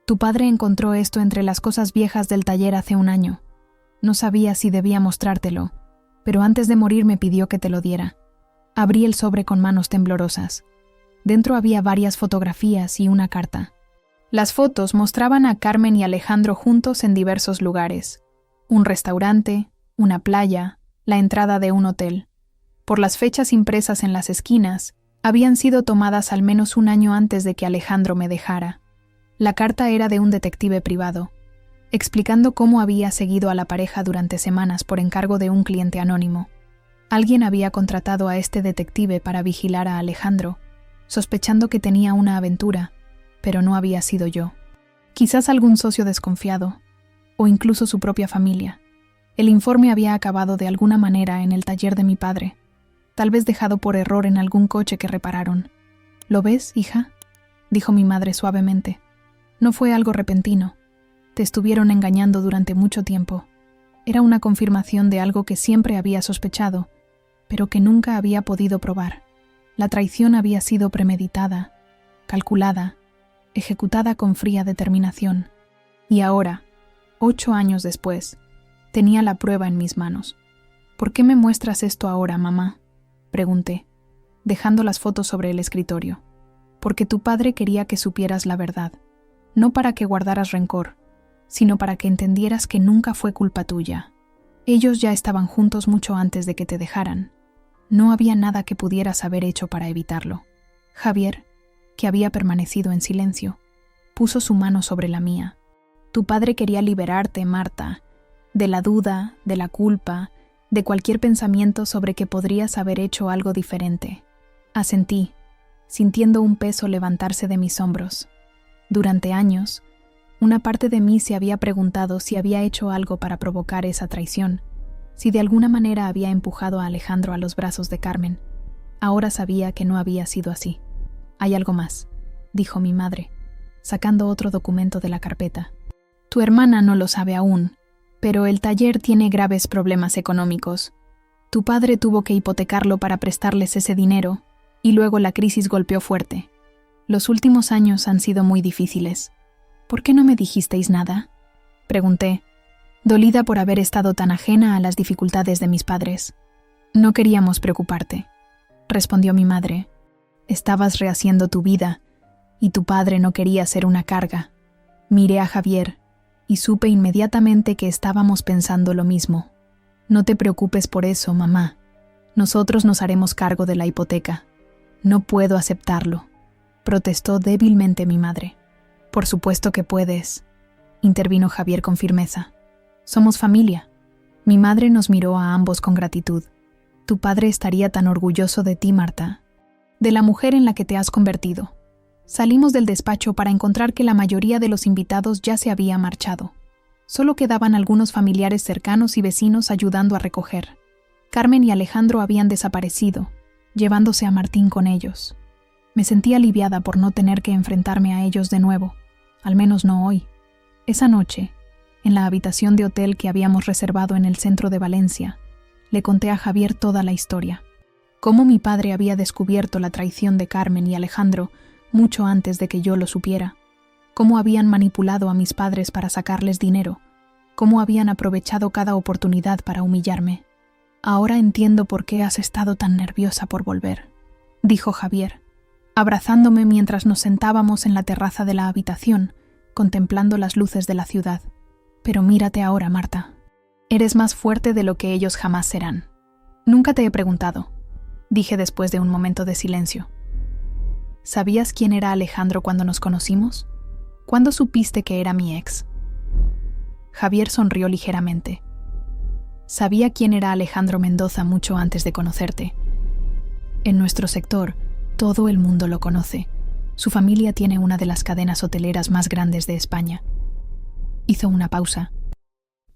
«Tu padre encontró esto entre las cosas viejas del taller hace 1 año. No sabía si debía mostrártelo, pero antes de morir me pidió que te lo diera». Abrí el sobre con manos temblorosas. Dentro había varias fotografías y una carta. Las fotos mostraban a Carmen y Alejandro juntos en diversos lugares. Un restaurante, una playa, la entrada de un hotel. Por las fechas impresas en las esquinas, habían sido tomadas al menos 1 año antes de que Alejandro me dejara. La carta era de un detective privado, explicando cómo había seguido a la pareja durante semanas por encargo de un cliente anónimo. Alguien había contratado a este detective para vigilar a Alejandro, sospechando que tenía una aventura, pero no había sido yo. Quizás algún socio desconfiado, o incluso su propia familia. El informe había acabado de alguna manera en el taller de mi padre, tal vez dejado por error en algún coche que repararon. ¿Lo ves, hija?, dijo mi madre suavemente. No fue algo repentino. Te estuvieron engañando durante mucho tiempo. Era una confirmación de algo que siempre había sospechado, pero que nunca había podido probar. La traición había sido premeditada, calculada, ejecutada con fría determinación. Y ahora, 8 años después, tenía la prueba en mis manos. ¿Por qué me muestras esto ahora, mamá?, pregunté, dejando las fotos sobre el escritorio. Porque tu padre quería que supieras la verdad, no para que guardaras rencor, sino para que entendieras que nunca fue culpa tuya. Ellos ya estaban juntos mucho antes de que te dejaran. No había nada que pudieras haber hecho para evitarlo. Javier, que había permanecido en silencio, puso su mano sobre la mía. Tu padre quería liberarte, Marta, de la duda, de la culpa, de cualquier pensamiento sobre que podrías haber hecho algo diferente. Asentí, sintiendo un peso levantarse de mis hombros. Durante años, una parte de mí se había preguntado si había hecho algo para provocar esa traición, si de alguna manera había empujado a Alejandro a los brazos de Carmen. Ahora sabía que no había sido así. Hay algo más, dijo mi madre, sacando otro documento de la carpeta. Tu hermana no lo sabe aún, pero el taller tiene graves problemas económicos. Tu padre tuvo que hipotecarlo para prestarles ese dinero, y luego la crisis golpeó fuerte. Los últimos años han sido muy difíciles. ¿Por qué no me dijisteis nada?, pregunté, dolida por haber estado tan ajena a las dificultades de mis padres. No queríamos preocuparte, respondió mi madre. Estabas rehaciendo tu vida, y tu padre no quería ser una carga. Miré a Javier, y supe inmediatamente que estábamos pensando lo mismo. No te preocupes por eso, mamá. Nosotros nos haremos cargo de la hipoteca. No puedo aceptarlo, protestó débilmente mi madre. Por supuesto que puedes, intervino Javier con firmeza. Somos familia. Mi madre nos miró a ambos con gratitud. Tu padre estaría tan orgulloso de ti, Marta, de la mujer en la que te has convertido. Salimos del despacho para encontrar que la mayoría de los invitados ya se había marchado. Solo quedaban algunos familiares cercanos y vecinos ayudando a recoger. Carmen y Alejandro habían desaparecido, llevándose a Martín con ellos. Me sentí aliviada por no tener que enfrentarme a ellos de nuevo, al menos no hoy. Esa noche, en la habitación de hotel que habíamos reservado en el centro de Valencia, le conté a Javier toda la historia. Cómo mi padre había descubierto la traición de Carmen y Alejandro mucho antes de que yo lo supiera. Cómo habían manipulado a mis padres para sacarles dinero. Cómo habían aprovechado cada oportunidad para humillarme. Ahora entiendo por qué has estado tan nerviosa por volver, dijo Javier, abrazándome mientras nos sentábamos en la terraza de la habitación, contemplando las luces de la ciudad. Pero mírate ahora, Marta. Eres más fuerte de lo que ellos jamás serán. Nunca te he preguntado, dije después de un momento de silencio. ¿Sabías quién era Alejandro cuando nos conocimos? ¿Cuándo supiste que era mi ex? Javier sonrió ligeramente. Sabía quién era Alejandro Mendoza mucho antes de conocerte. En nuestro sector, todo el mundo lo conoce. Su familia tiene una de las cadenas hoteleras más grandes de España. Hizo una pausa.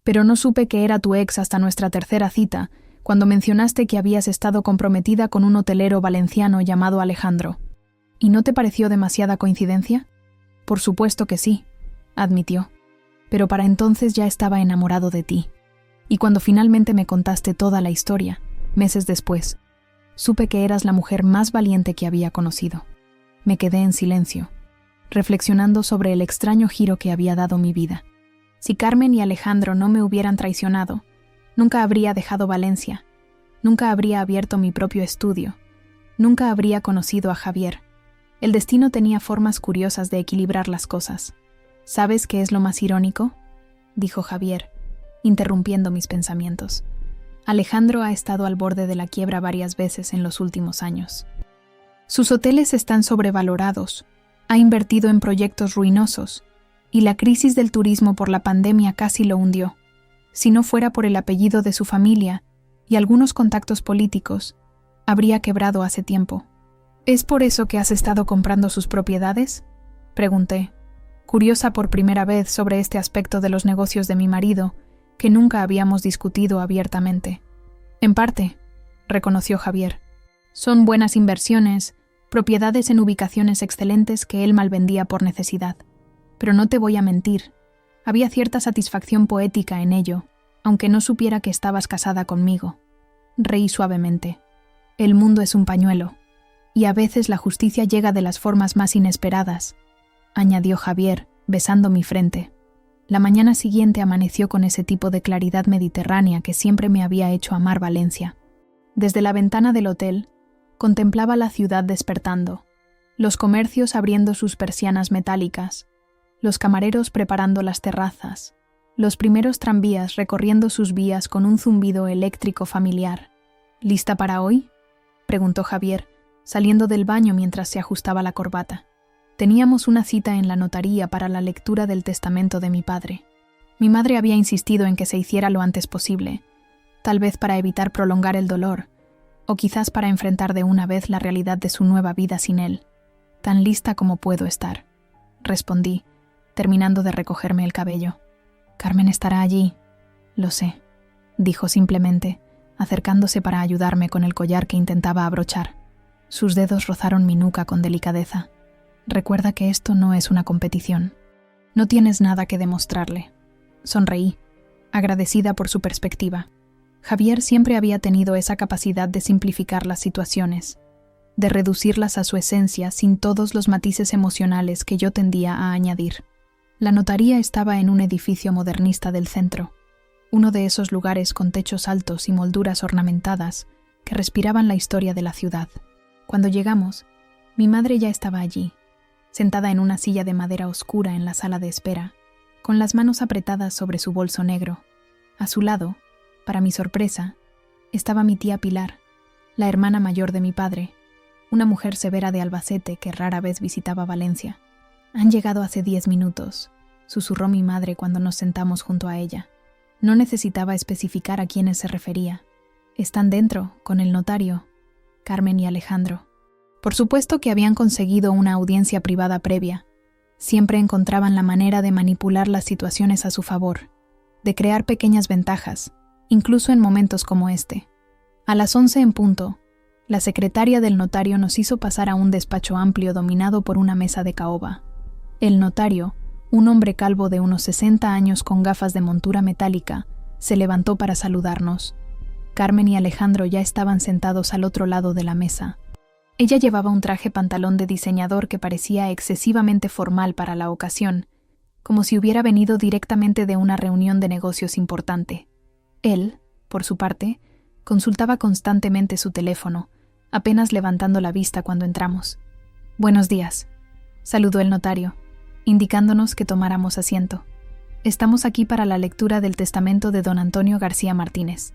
Pero no supe que era tu ex hasta nuestra tercera cita, cuando mencionaste que habías estado comprometida con un hotelero valenciano llamado Alejandro. ¿Y no te pareció demasiada coincidencia? Por supuesto que sí, admitió. Pero para entonces ya estaba enamorado de ti. Y cuando finalmente me contaste toda la historia, meses después, supe que eras la mujer más valiente que había conocido. Me quedé en silencio, reflexionando sobre el extraño giro que había dado mi vida. Si Carmen y Alejandro no me hubieran traicionado, nunca habría dejado Valencia, nunca habría abierto mi propio estudio, nunca habría conocido a Javier. El destino tenía formas curiosas de equilibrar las cosas. ¿Sabes qué es lo más irónico?, dijo Javier, interrumpiendo mis pensamientos. Alejandro ha estado al borde de la quiebra varias veces en los últimos años. Sus hoteles están sobrevalorados, ha invertido en proyectos ruinosos, y la crisis del turismo por la pandemia casi lo hundió. Si no fuera por el apellido de su familia y algunos contactos políticos, habría quebrado hace tiempo. ¿Es por eso que has estado comprando sus propiedades?, pregunté, curiosa por primera vez sobre este aspecto de los negocios de mi marido, que nunca habíamos discutido abiertamente. En parte, reconoció Javier. Son buenas inversiones, propiedades en ubicaciones excelentes que él malvendía por necesidad. Pero no te voy a mentir, había cierta satisfacción poética en ello, aunque no supiera que estabas casada conmigo. Reí suavemente. El mundo es un pañuelo, y a veces la justicia llega de las formas más inesperadas, añadió Javier, besando mi frente. La mañana siguiente amaneció con ese tipo de claridad mediterránea que siempre me había hecho amar Valencia. Desde la ventana del hotel, contemplaba la ciudad despertando, los comercios abriendo sus persianas metálicas, los camareros preparando las terrazas, los primeros tranvías recorriendo sus vías con un zumbido eléctrico familiar. ¿Lista para hoy?, preguntó Javier, saliendo del baño mientras se ajustaba la corbata. Teníamos una cita en la notaría para la lectura del testamento de mi padre. Mi madre había insistido en que se hiciera lo antes posible, tal vez para evitar prolongar el dolor, o quizás para enfrentar de una vez la realidad de su nueva vida sin él. Tan lista como puedo estar, respondí, terminando de recogerme el cabello. Carmen estará allí. Lo sé, dijo simplemente, acercándose para ayudarme con el collar que intentaba abrochar. Sus dedos rozaron mi nuca con delicadeza. Recuerda que esto no es una competición. No tienes nada que demostrarle. Sonreí, agradecida por su perspectiva. Javier siempre había tenido esa capacidad de simplificar las situaciones, de reducirlas a su esencia sin todos los matices emocionales que yo tendía a añadir. La notaría estaba en un edificio modernista del centro, uno de esos lugares con techos altos y molduras ornamentadas que respiraban la historia de la ciudad. Cuando llegamos, mi madre ya estaba allí, sentada en una silla de madera oscura en la sala de espera, con las manos apretadas sobre su bolso negro. A su lado, para mi sorpresa, estaba mi tía Pilar, la hermana mayor de mi padre, una mujer severa de Albacete que rara vez visitaba Valencia. «Han llegado hace 10 minutos», susurró mi madre cuando nos sentamos junto a ella. No necesitaba especificar a quiénes se refería. «Están dentro, con el notario, Carmen y Alejandro». Por supuesto que habían conseguido una audiencia privada previa. Siempre encontraban la manera de manipular las situaciones a su favor, de crear pequeñas ventajas, incluso en momentos como este. A las 11 en punto, la secretaria del notario nos hizo pasar a un despacho amplio dominado por una mesa de caoba. El notario, un hombre calvo de unos 60 años con gafas de montura metálica, se levantó para saludarnos. Carmen y Alejandro ya estaban sentados al otro lado de la mesa. Ella llevaba un traje pantalón de diseñador que parecía excesivamente formal para la ocasión, como si hubiera venido directamente de una reunión de negocios importante. Él, por su parte, consultaba constantemente su teléfono, apenas levantando la vista cuando entramos. «Buenos días», saludó el notario, indicándonos que tomáramos asiento. «Estamos aquí para la lectura del testamento de don Antonio García Martínez.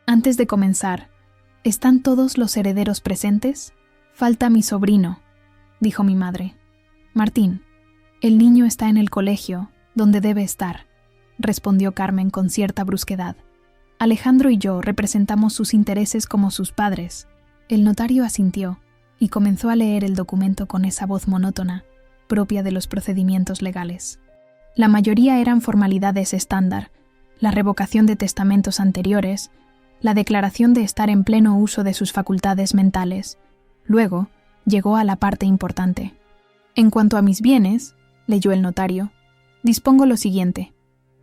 Antes de comenzar, ¿están todos los herederos presentes? Falta mi sobrino», dijo mi madre. «Martín, el niño está en el colegio, donde debe estar», respondió Carmen con cierta brusquedad. «Alejandro y yo representamos sus intereses como sus padres». El notario asintió y comenzó a leer el documento con esa voz monótona, propia de los procedimientos legales. La mayoría eran formalidades estándar, la revocación de testamentos anteriores, la declaración de estar en pleno uso de sus facultades mentales. Luego, llegó a la parte importante. «En cuanto a mis bienes», leyó el notario, «dispongo lo siguiente.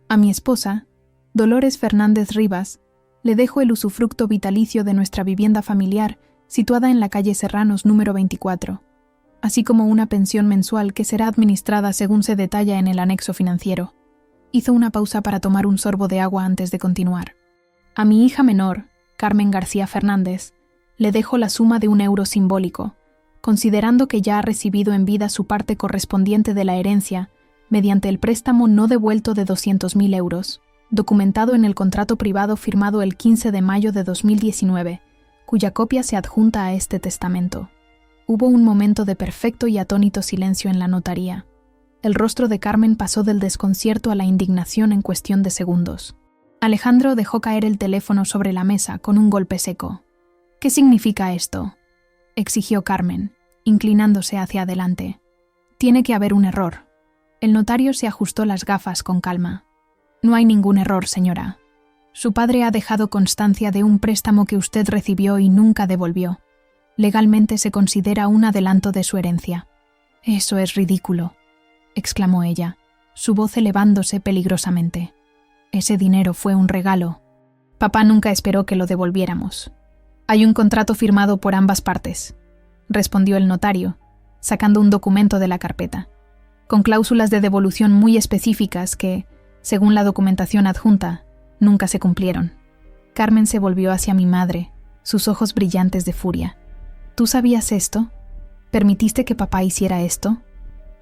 A mi esposa, Dolores Fernández Rivas, le dejo el usufructo vitalicio de nuestra vivienda familiar situada en la calle Serranos número 24, así como una pensión mensual que será administrada según se detalla en el anexo financiero». Hizo una pausa para tomar un sorbo de agua antes de continuar. «A mi hija menor, Carmen García Fernández, le dejo la suma de €1 simbólico, considerando que ya ha recibido en vida su parte correspondiente de la herencia mediante el préstamo no devuelto de 200.000 euros, documentado en el contrato privado firmado el 15 de mayo de 2019, cuya copia se adjunta a este testamento». Hubo un momento de perfecto y atónito silencio en la notaría. El rostro de Carmen pasó del desconcierto a la indignación en cuestión de segundos. Alejandro dejó caer el teléfono sobre la mesa con un golpe seco. «¿Qué significa esto?», exigió Carmen, inclinándose hacia adelante. «Tiene que haber un error». El notario se ajustó las gafas con calma. «No hay ningún error, señora», Su padre ha dejado constancia de un préstamo que usted recibió y nunca devolvió. Legalmente se considera un adelanto de su herencia. Eso es ridículo, exclamó ella, su voz elevándose peligrosamente. Ese dinero fue un regalo. Papá nunca esperó que lo devolviéramos. Hay un contrato firmado por ambas partes, respondió el notario, sacando un documento de la carpeta, con cláusulas de devolución muy específicas que, según la documentación adjunta, nunca se cumplieron. Carmen se volvió hacia mi madre, sus ojos brillantes de furia. ¿Tú sabías esto? ¿Permitiste que papá hiciera esto?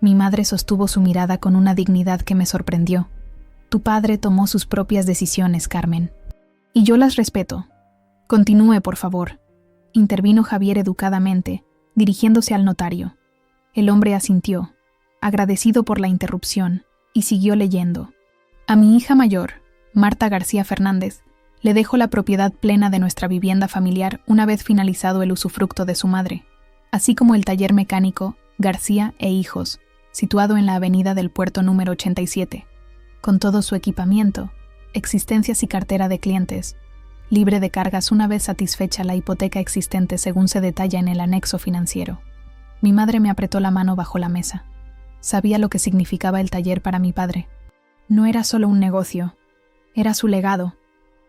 Mi madre sostuvo su mirada con una dignidad que me sorprendió. Tu padre tomó sus propias decisiones, Carmen. Y yo las respeto. Continúe, por favor, intervino Javier educadamente, dirigiéndose al notario. El hombre asintió, agradecido por la interrupción, y siguió leyendo. A mi hija mayor, Marta García Fernández, le dejo la propiedad plena de nuestra vivienda familiar una vez finalizado el usufructo de su madre, así como el taller mecánico García e Hijos, situado en la avenida del Puerto número 87, con todo su equipamiento, existencias y cartera de clientes, libre de cargas una vez satisfecha la hipoteca existente según se detalla en el anexo financiero. Mi madre me apretó la mano bajo la mesa. Sabía lo que significaba el taller para mi padre. No era solo un negocio, era su legado,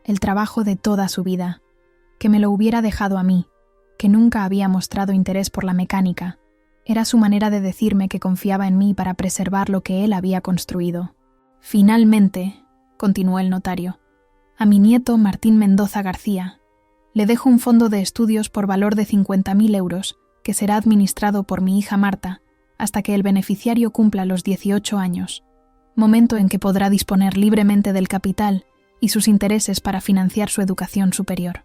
el trabajo de toda su vida, que me lo hubiera dejado a mí, que nunca había mostrado interés por la mecánica. Era su manera de decirme que confiaba en mí para preservar lo que él había construido. Finalmente, continuó el notario, a mi nieto Martín Mendoza García le dejo un fondo de estudios por valor de 50.000 euros que será administrado por mi hija Marta hasta que el beneficiario cumpla los 18 años, momento en que podrá disponer libremente del capital y sus intereses para financiar su educación superior.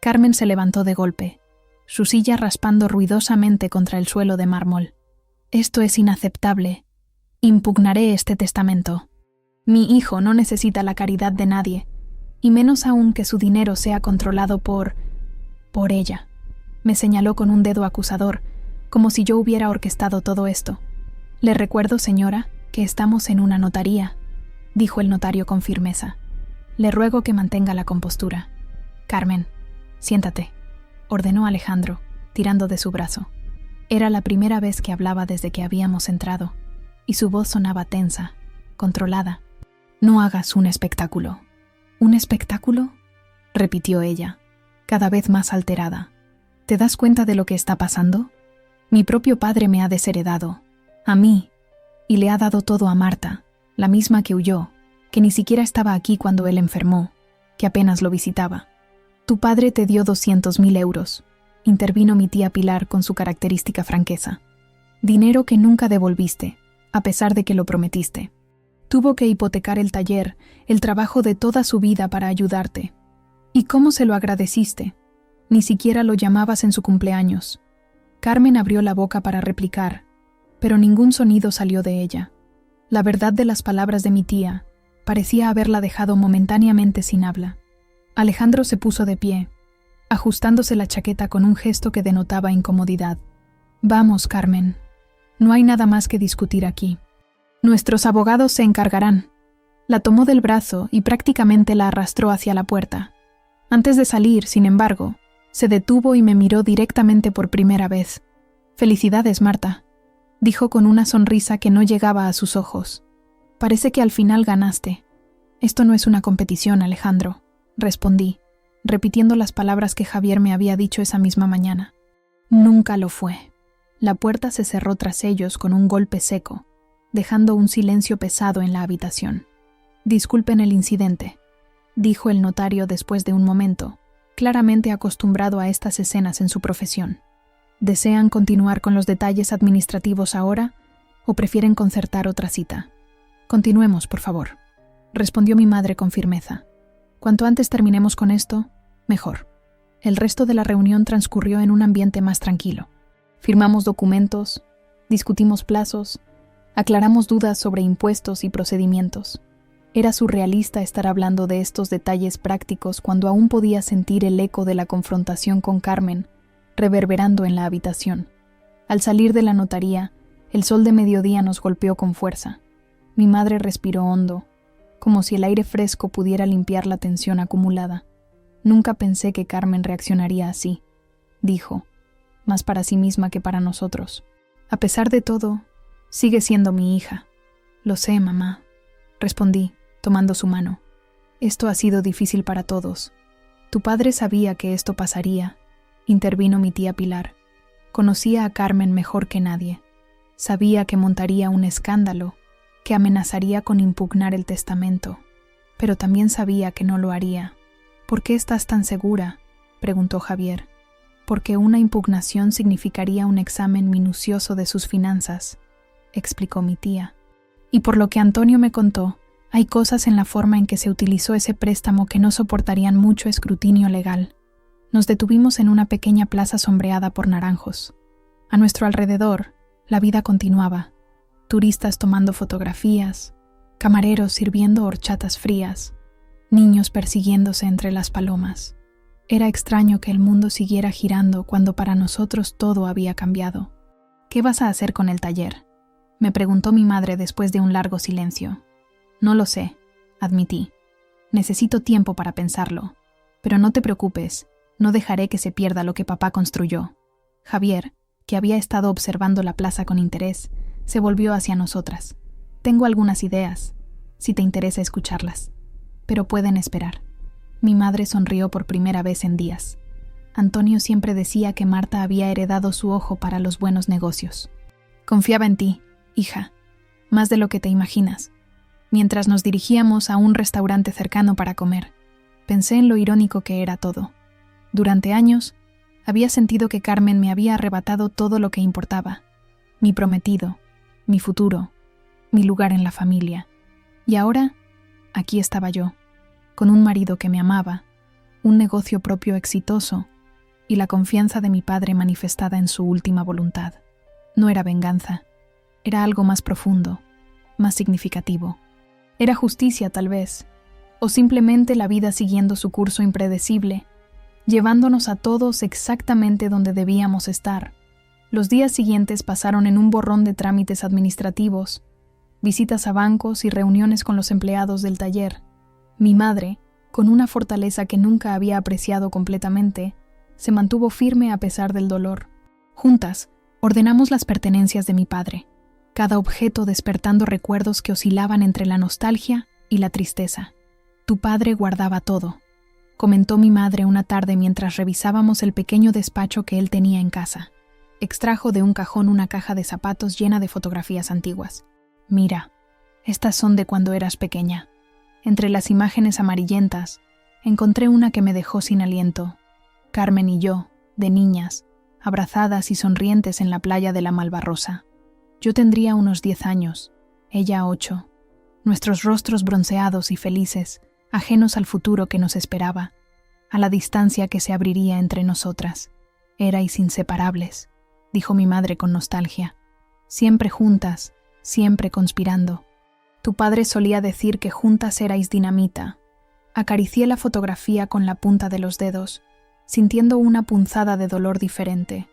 Carmen se levantó de golpe, su silla raspando ruidosamente contra el suelo de mármol. Esto es inaceptable. Impugnaré este testamento. Mi hijo no necesita la caridad de nadie, y menos aún que su dinero sea controlado por ella. Me señaló con un dedo acusador, como si yo hubiera orquestado todo esto. Le recuerdo, señora, que estamos en una notaría, dijo el notario con firmeza. Le ruego que mantenga la compostura. Carmen, siéntate, ordenó Alejandro, tirando de su brazo. Era la primera vez que hablaba desde que habíamos entrado, y su voz sonaba tensa, controlada. No hagas un espectáculo. ¿Un espectáculo?, repitió ella, cada vez más alterada. ¿Te das cuenta de lo que está pasando? Mi propio padre me ha desheredado, a mí, y le ha dado todo a Marta, la misma que huyó, que ni siquiera estaba aquí cuando él enfermó, que apenas lo visitaba. Tu padre te dio 200.000 euros, intervino mi tía Pilar con su característica franqueza. Dinero que nunca devolviste, a pesar de que lo prometiste. Tuvo que hipotecar el taller, el trabajo de toda su vida para ayudarte. ¿Y cómo se lo agradeciste? Ni siquiera lo llamabas en su cumpleaños. Carmen abrió la boca para replicar, pero ningún sonido salió de ella. La verdad de las palabras de mi tía parecía haberla dejado momentáneamente sin habla. Alejandro se puso de pie, ajustándose la chaqueta con un gesto que denotaba incomodidad. Vamos, Carmen. No hay nada más que discutir aquí. Nuestros abogados se encargarán. La tomó del brazo y prácticamente la arrastró hacia la puerta. Antes de salir, sin embargo, se detuvo y me miró directamente por primera vez. Felicidades, Marta, dijo con una sonrisa que no llegaba a sus ojos. Parece que al final ganaste. Esto no es una competición, Alejandro, respondí, repitiendo las palabras que Javier me había dicho esa misma mañana. Nunca lo fue. La puerta se cerró tras ellos con un golpe seco, dejando un silencio pesado en la habitación. Disculpen el incidente, dijo el notario después de un momento, claramente acostumbrado a estas escenas en su profesión. ¿Desean continuar con los detalles administrativos ahora o prefieren concertar otra cita? Continuemos, por favor, respondió mi madre con firmeza. Cuanto antes terminemos con esto, mejor. El resto de la reunión transcurrió en un ambiente más tranquilo. Firmamos documentos, discutimos plazos, aclaramos dudas sobre impuestos y procedimientos. Era surrealista estar hablando de estos detalles prácticos cuando aún podía sentir el eco de la confrontación con Carmen reverberando en la habitación. Al salir de la notaría, el sol de mediodía nos golpeó con fuerza. Mi madre respiró hondo, como si el aire fresco pudiera limpiar la tensión acumulada. Nunca pensé que Carmen reaccionaría así, dijo, más para sí misma que para nosotros. A pesar de todo, sigue siendo mi hija. Lo sé, mamá, respondí, tomando su mano. Esto ha sido difícil para todos. Tu padre sabía que esto pasaría, intervino mi tía Pilar. Conocía a Carmen mejor que nadie. Sabía que montaría un escándalo, que amenazaría con impugnar el testamento, pero también sabía que no lo haría. ¿Por qué estás tan segura?, preguntó Javier. Porque una impugnación significaría un examen minucioso de sus finanzas, explicó mi tía. Y por lo que Antonio me contó, hay cosas en la forma en que se utilizó ese préstamo que no soportarían mucho escrutinio legal. Nos detuvimos en una pequeña plaza sombreada por naranjos. A nuestro alrededor, la vida continuaba. Turistas tomando fotografías, camareros sirviendo horchatas frías, niños persiguiéndose entre las palomas. Era extraño que el mundo siguiera girando cuando para nosotros todo había cambiado. ¿Qué vas a hacer con el taller?, me preguntó mi madre después de un largo silencio. No lo sé, admití. Necesito tiempo para pensarlo. Pero no te preocupes, no dejaré que se pierda lo que papá construyó. Javier, que había estado observando la plaza con interés, se volvió hacia nosotras. Tengo algunas ideas, si te interesa escucharlas, pero pueden esperar. Mi madre sonrió por primera vez en días. Antonio siempre decía que Marta había heredado su ojo para los buenos negocios. Confiaba en ti, hija, más de lo que te imaginas. Mientras nos dirigíamos a un restaurante cercano para comer, pensé en lo irónico que era todo. Durante años, había sentido que Carmen me había arrebatado todo lo que importaba. Mi prometido, mi futuro, mi lugar en la familia. Y ahora, aquí estaba yo, con un marido que me amaba, un negocio propio exitoso y la confianza de mi padre manifestada en su última voluntad. No era venganza, era algo más profundo, más significativo. Era justicia, tal vez, o simplemente la vida siguiendo su curso impredecible, llevándonos a todos exactamente donde debíamos estar. Los días siguientes pasaron en un borrón de trámites administrativos, visitas a bancos y reuniones con los empleados del taller. Mi madre, con una fortaleza que nunca había apreciado completamente, se mantuvo firme a pesar del dolor. Juntas, ordenamos las pertenencias de mi padre, cada objeto despertando recuerdos que oscilaban entre la nostalgia y la tristeza. Tu padre guardaba todo, comentó mi madre una tarde mientras revisábamos el pequeño despacho que él tenía en casa. Extrajo de un cajón una caja de zapatos llena de fotografías antiguas. Mira, estas son de cuando eras pequeña. Entre las imágenes amarillentas, encontré una que me dejó sin aliento. Carmen y yo, de niñas, abrazadas y sonrientes en la playa de la Malvarrosa. Yo tendría unos 10 años, ella 8. Nuestros rostros bronceados y felices, ajenos al futuro que nos esperaba, a la distancia que se abriría entre nosotras. Erais inseparables, dijo mi madre con nostalgia. Siempre juntas, siempre conspirando. Tu padre solía decir que juntas erais dinamita. Acaricié la fotografía con la punta de los dedos, sintiendo una punzada de dolor diferente.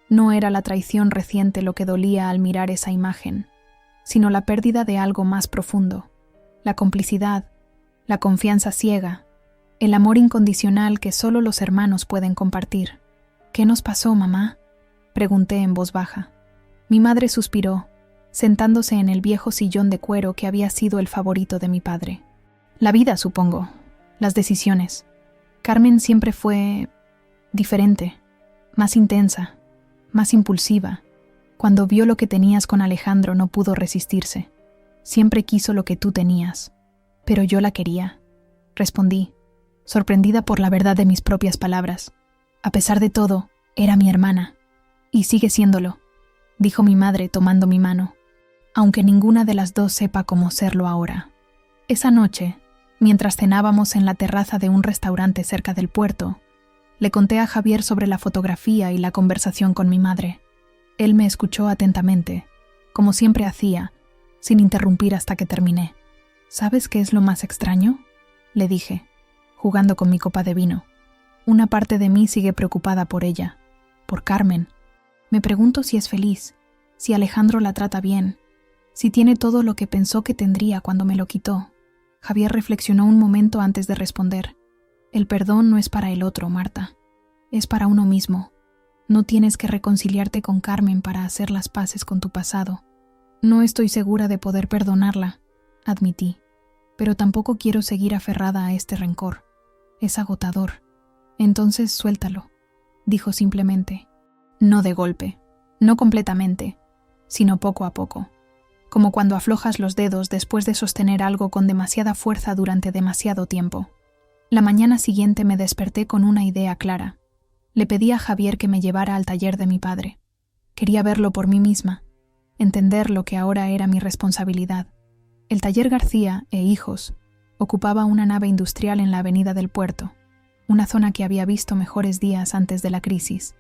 No era la traición reciente lo que dolía al mirar esa imagen, sino la pérdida de algo más profundo, la complicidad, la confianza ciega, el amor incondicional que solo los hermanos pueden compartir. ¿Qué nos pasó, mamá?, pregunté en voz baja. Mi madre suspiró, sentándose en el viejo sillón de cuero que había sido el favorito de mi padre. La vida, supongo, las decisiones. Carmen siempre fue diferente, más intensa, más impulsiva. Cuando vio lo que tenías con Alejandro no pudo resistirse. Siempre quiso lo que tú tenías. Pero yo la quería, respondí, sorprendida por la verdad de mis propias palabras. A pesar de todo, era mi hermana. Y sigue siéndolo, dijo mi madre tomando mi mano, aunque ninguna de las dos sepa cómo serlo ahora. Esa noche, mientras cenábamos en la terraza de un restaurante cerca del puerto, le conté a Javier sobre la fotografía y la conversación con mi madre. Él me escuchó atentamente, como siempre hacía, sin interrumpir hasta que terminé. ¿Sabes qué es lo más extraño?, le dije, jugando con mi copa de vino. Una parte de mí sigue preocupada por ella, por Carmen. Me pregunto si es feliz, si Alejandro la trata bien, si tiene todo lo que pensó que tendría cuando me lo quitó. Javier reflexionó un momento antes de responder. El perdón no es para el otro, Marta. Es para uno mismo. No tienes que reconciliarte con Carmen para hacer las paces con tu pasado. No estoy segura de poder perdonarla, admití, pero tampoco quiero seguir aferrada a este rencor. Es agotador. Entonces suéltalo, dijo simplemente. No de golpe, no completamente, sino poco a poco. Como cuando aflojas los dedos después de sostener algo con demasiada fuerza durante demasiado tiempo. La mañana siguiente me desperté con una idea clara. Le pedí a Javier que me llevara al taller de mi padre. Quería verlo por mí misma, entender lo que ahora era mi responsabilidad. El taller García e Hijos ocupaba una nave industrial en la avenida del Puerto, una zona que había visto mejores días antes de la crisis.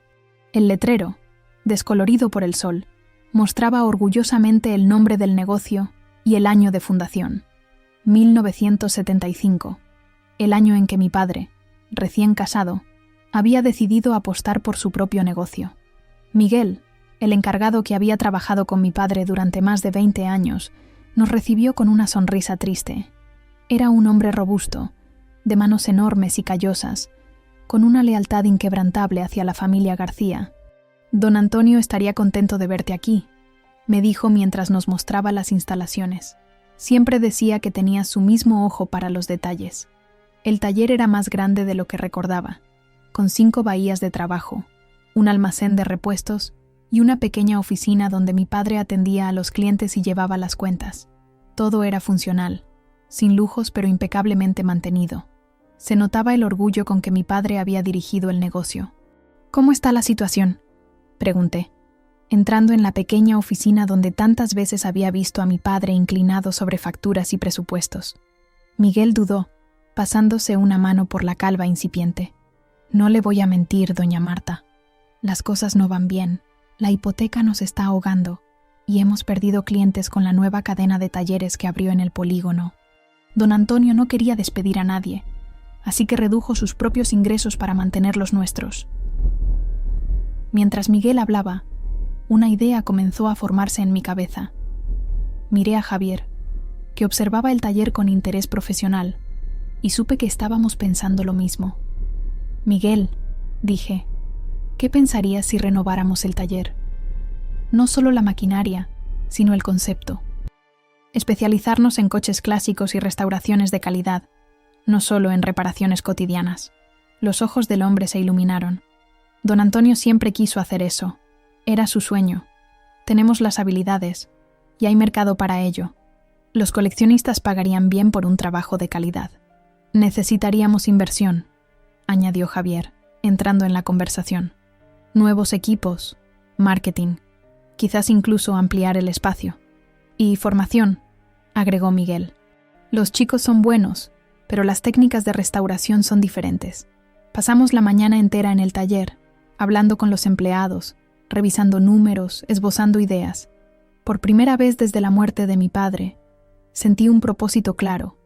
El letrero, descolorido por el sol, mostraba orgullosamente el nombre del negocio y el año de fundación, 1975, el año en que mi padre, recién casado, había decidido apostar por su propio negocio. Miguel, el encargado que había trabajado con mi padre durante más de 20 años, nos recibió con una sonrisa triste. Era un hombre robusto, de manos enormes y callosas, con una lealtad inquebrantable hacia la familia García. «Don Antonio estaría contento de verte aquí», me dijo mientras nos mostraba las instalaciones. Siempre decía que tenía su mismo ojo para los detalles. El taller era más grande de lo que recordaba, con 5 bahías de trabajo, un almacén de repuestos y una pequeña oficina donde mi padre atendía a los clientes y llevaba las cuentas. Todo era funcional, sin lujos pero impecablemente mantenido. Se notaba el orgullo con que mi padre había dirigido el negocio. «¿Cómo está la situación?», pregunté, entrando en la pequeña oficina donde tantas veces había visto a mi padre inclinado sobre facturas y presupuestos. Miguel dudó, pasándose una mano por la calva incipiente. «No le voy a mentir, doña Marta. Las cosas no van bien. La hipoteca nos está ahogando y hemos perdido clientes con la nueva cadena de talleres que abrió en el polígono. Don Antonio no quería despedir a nadie, así que redujo sus propios ingresos para mantener los nuestros». Mientras Miguel hablaba, una idea comenzó a formarse en mi cabeza. Miré a Javier, que observaba el taller con interés profesional, y supe que estábamos pensando lo mismo. «Miguel», dije, «¿qué pensarías si renováramos el taller? No solo la maquinaria, sino el concepto. Especializarnos en coches clásicos y restauraciones de calidad, no solo en reparaciones cotidianas». Los ojos del hombre se iluminaron. Don Antonio siempre quiso hacer eso. Era su sueño. Tenemos las habilidades, y hay mercado para ello. Los coleccionistas pagarían bien por un trabajo de calidad. Necesitaríamos inversión, añadió Javier, entrando en la conversación. Nuevos equipos, marketing, quizás incluso ampliar el espacio. Y formación, agregó Miguel. Los chicos son buenos, pero las técnicas de restauración son diferentes. Pasamos la mañana entera en el taller, hablando con los empleados, revisando números, esbozando ideas. Por primera vez desde la muerte de mi padre, sentí un propósito claro,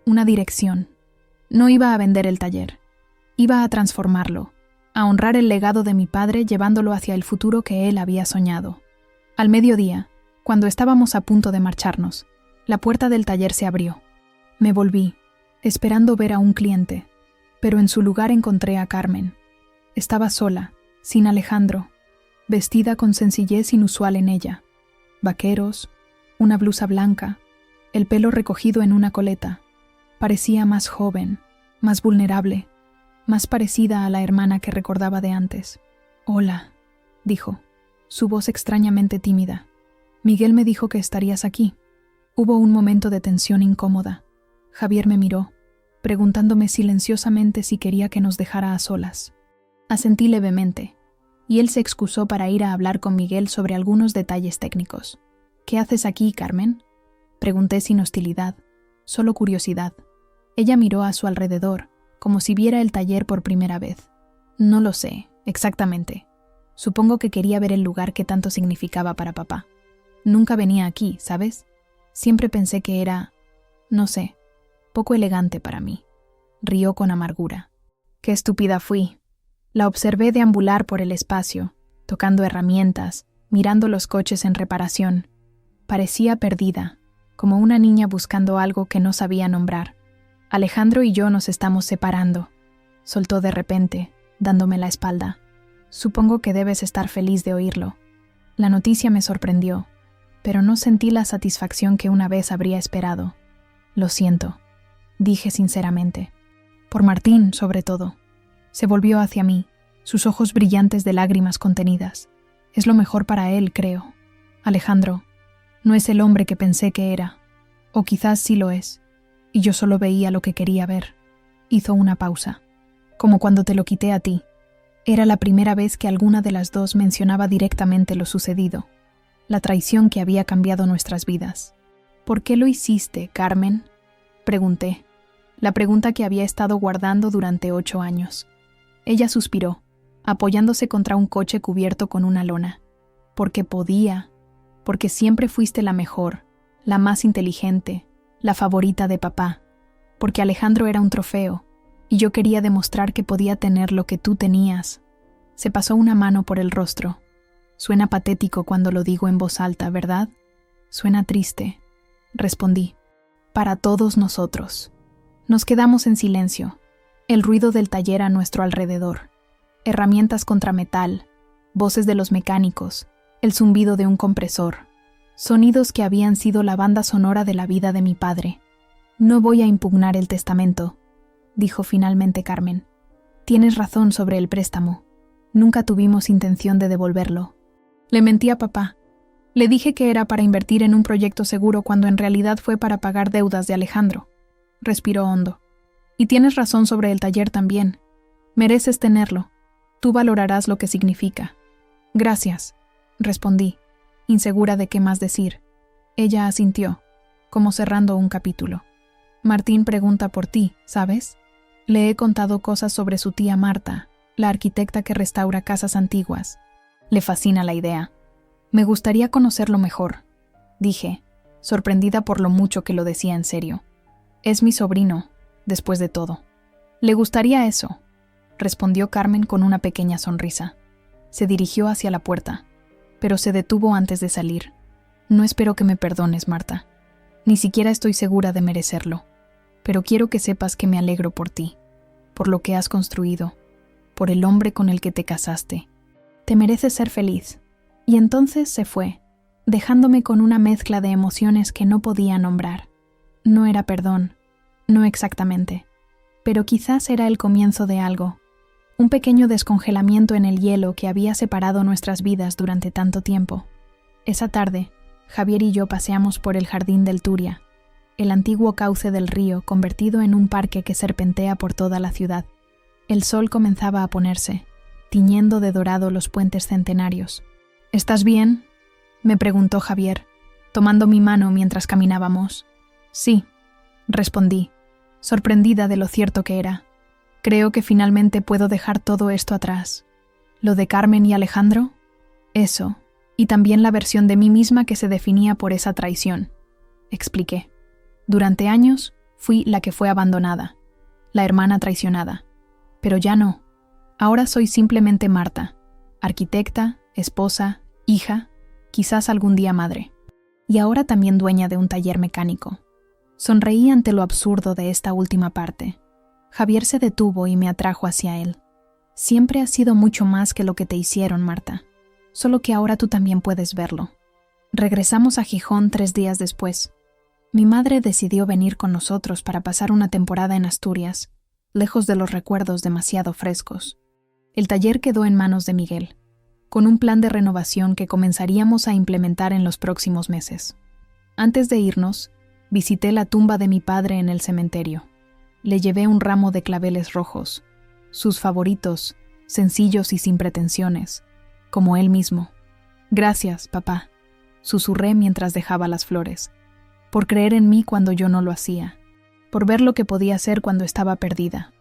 una dirección. No iba a vender el taller, iba a transformarlo, a honrar el legado de mi padre llevándolo hacia el futuro que él había soñado. Al mediodía, cuando estábamos a punto de marcharnos, la puerta del taller se abrió. Me volví, esperando ver a un cliente, pero en su lugar encontré a Carmen. Estaba sola, sin Alejandro, vestida con sencillez inusual en ella. Vaqueros, una blusa blanca, el pelo recogido en una coleta. Parecía más joven, más vulnerable, más parecida a la hermana que recordaba de antes. «Hola», dijo, su voz extrañamente tímida. «Miguel me dijo que estarías aquí». Hubo un momento de tensión incómoda. Javier me miró, preguntándome silenciosamente si quería que nos dejara a solas. Asentí levemente, y él se excusó para ir a hablar con Miguel sobre algunos detalles técnicos. «¿Qué haces aquí, Carmen?», pregunté sin hostilidad, solo curiosidad. Ella miró a su alrededor, como si viera el taller por primera vez. «No lo sé, exactamente. Supongo que quería ver el lugar que tanto significaba para papá. Nunca venía aquí, ¿sabes? Siempre pensé que era, no sé, poco elegante para mí». Rió con amargura. «Qué estúpida fui». La observé deambular por el espacio, tocando herramientas, mirando los coches en reparación. Parecía perdida, como una niña buscando algo que no sabía nombrar. Alejandro y yo nos estamos separando, soltó de repente, dándome la espalda. Supongo que debes estar feliz de oírlo. La noticia me sorprendió, pero no sentí la satisfacción que una vez habría esperado. Lo siento, dije sinceramente. Por Martín, sobre todo. Se volvió hacia mí, sus ojos brillantes de lágrimas contenidas. Es lo mejor para él, creo. Alejandro, no es el hombre que pensé que era. O quizás sí lo es. Y yo solo veía lo que quería ver. Hizo una pausa. Como cuando te lo quité a ti. Era la primera vez que alguna de las dos mencionaba directamente lo sucedido. La traición que había cambiado nuestras vidas. ¿Por qué lo hiciste, Carmen?, pregunté. La pregunta que había estado guardando durante 8 años. Ella suspiró, apoyándose contra un coche cubierto con una lona. Porque podía. Porque siempre fuiste la mejor, la más inteligente, la favorita de papá. Porque Alejandro era un trofeo, y yo quería demostrar que podía tener lo que tú tenías. Se pasó una mano por el rostro. Suena patético cuando lo digo en voz alta, ¿verdad? Suena triste, respondí. Para todos nosotros. Nos quedamos en silencio, el ruido del taller a nuestro alrededor, herramientas contra metal, voces de los mecánicos, el zumbido de un compresor, sonidos que habían sido la banda sonora de la vida de mi padre. No voy a impugnar el testamento, dijo finalmente Carmen. Tienes razón sobre el préstamo. Nunca tuvimos intención de devolverlo. Le mentí a papá. Le dije que era para invertir en un proyecto seguro cuando en realidad fue para pagar deudas de Alejandro. Respiró hondo. Y tienes razón sobre el taller también. Mereces tenerlo. Tú valorarás lo que significa. Gracias, respondí, insegura de qué más decir. Ella asintió, como cerrando un capítulo. Martín pregunta por ti, ¿sabes? Le he contado cosas sobre su tía Marta, la arquitecta que restaura casas antiguas. Le fascina la idea. Me gustaría conocerlo mejor, dije, sorprendida por lo mucho que lo decía en serio. Es mi sobrino, después de todo. Le gustaría eso, respondió Carmen con una pequeña sonrisa. Se dirigió hacia la puerta, pero se detuvo antes de salir. No espero que me perdones, Marta. Ni siquiera estoy segura de merecerlo. Pero quiero que sepas que me alegro por ti, por lo que has construido, por el hombre con el que te casaste. Te mereces ser feliz. Y entonces se fue, dejándome con una mezcla de emociones que no podía nombrar. No era perdón, no exactamente, pero quizás era el comienzo de algo, un pequeño descongelamiento en el hielo que había separado nuestras vidas durante tanto tiempo. Esa tarde, Javier y yo paseamos por el jardín del Turia, el antiguo cauce del río convertido en un parque que serpentea por toda la ciudad. El sol comenzaba a ponerse, tiñendo de dorado los puentes centenarios. ¿Estás bien?, me preguntó Javier, tomando mi mano mientras caminábamos. Sí, respondí, sorprendida de lo cierto que era. Creo que finalmente puedo dejar todo esto atrás. ¿Lo de Carmen y Alejandro? Eso, y también la versión de mí misma que se definía por esa traición. Expliqué. Durante años fui la que fue abandonada, la hermana traicionada. Pero ya no. Ahora soy simplemente Marta, arquitecta, esposa, hija, quizás algún día madre. Y ahora también dueña de un taller mecánico. Sonreí ante lo absurdo de esta última parte. Javier se detuvo y me atrajo hacia él. Siempre has sido mucho más que lo que te hicieron, Marta. Solo que ahora tú también puedes verlo. Regresamos a Gijón 3 días después. Mi madre decidió venir con nosotros para pasar una temporada en Asturias, lejos de los recuerdos demasiado frescos. El taller quedó en manos de Miguel, con un plan de renovación que comenzaríamos a implementar en los próximos meses. Antes de irnos, visité la tumba de mi padre en el cementerio. Le llevé un ramo de claveles rojos, sus favoritos, sencillos y sin pretensiones, como él mismo. Gracias, papá, susurré mientras dejaba las flores, por creer en mí cuando yo no lo hacía, por ver lo que podía hacer cuando estaba perdida.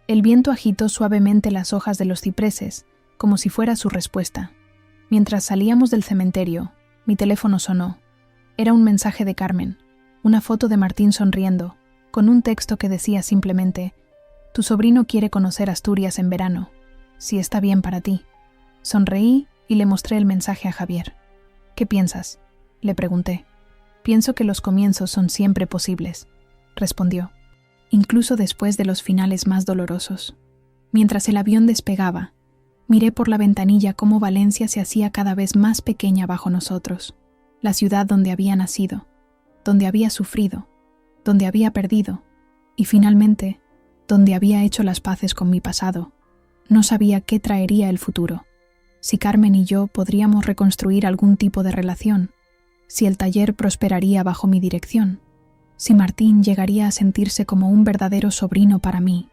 El viento agitó suavemente las hojas de los cipreses, como si fuera su respuesta. Mientras salíamos del cementerio, mi teléfono sonó. Era un mensaje de Carmen, una foto de Martín sonriendo, con un texto que decía simplemente: «Tu sobrino quiere conocer Asturias en verano, si está bien para ti». Sonreí y le mostré el mensaje a Javier. «¿Qué piensas?», le pregunté. Pienso que los comienzos son siempre posibles, respondió, incluso después de los finales más dolorosos. Mientras el avión despegaba, miré por la ventanilla cómo Valencia se hacía cada vez más pequeña bajo nosotros, la ciudad donde había nacido, donde había sufrido, donde había perdido, y finalmente, donde había hecho las paces con mi pasado. No sabía qué traería el futuro, si Carmen y yo podríamos reconstruir algún tipo de relación, si el taller prosperaría bajo mi dirección, si Martín llegaría a sentirse como un verdadero sobrino para mí.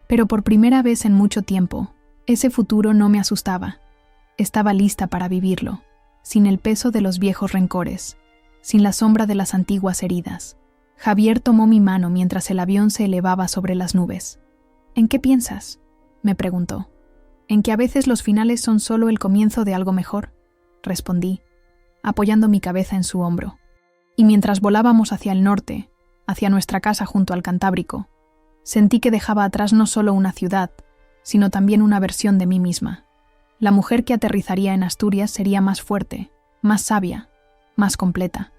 Pero por primera vez en mucho tiempo, ese futuro no me asustaba. Estaba lista para vivirlo, sin el peso de los viejos rencores, sin la sombra de las antiguas heridas. Javier tomó mi mano mientras el avión se elevaba sobre las nubes. ¿En qué piensas?, me preguntó. En que a veces los finales son solo el comienzo de algo mejor, respondí, apoyando mi cabeza en su hombro. Y mientras volábamos hacia el norte, hacia nuestra casa junto al Cantábrico, sentí que dejaba atrás no solo una ciudad, sino también una versión de mí misma. La mujer que aterrizaría en Asturias sería más fuerte, más sabia, más completa.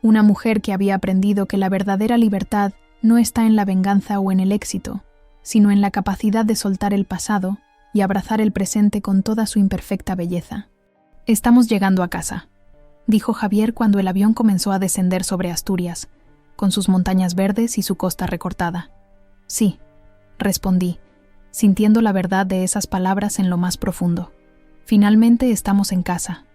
Una mujer que había aprendido que la verdadera libertad no está en la venganza o en el éxito, sino en la capacidad de soltar el pasado y abrazar el presente con toda su imperfecta belleza. «Estamos llegando a casa», dijo Javier cuando el avión comenzó a descender sobre Asturias, con sus montañas verdes y su costa recortada. «Sí», respondí, sintiendo la verdad de esas palabras en lo más profundo. «Finalmente estamos en casa».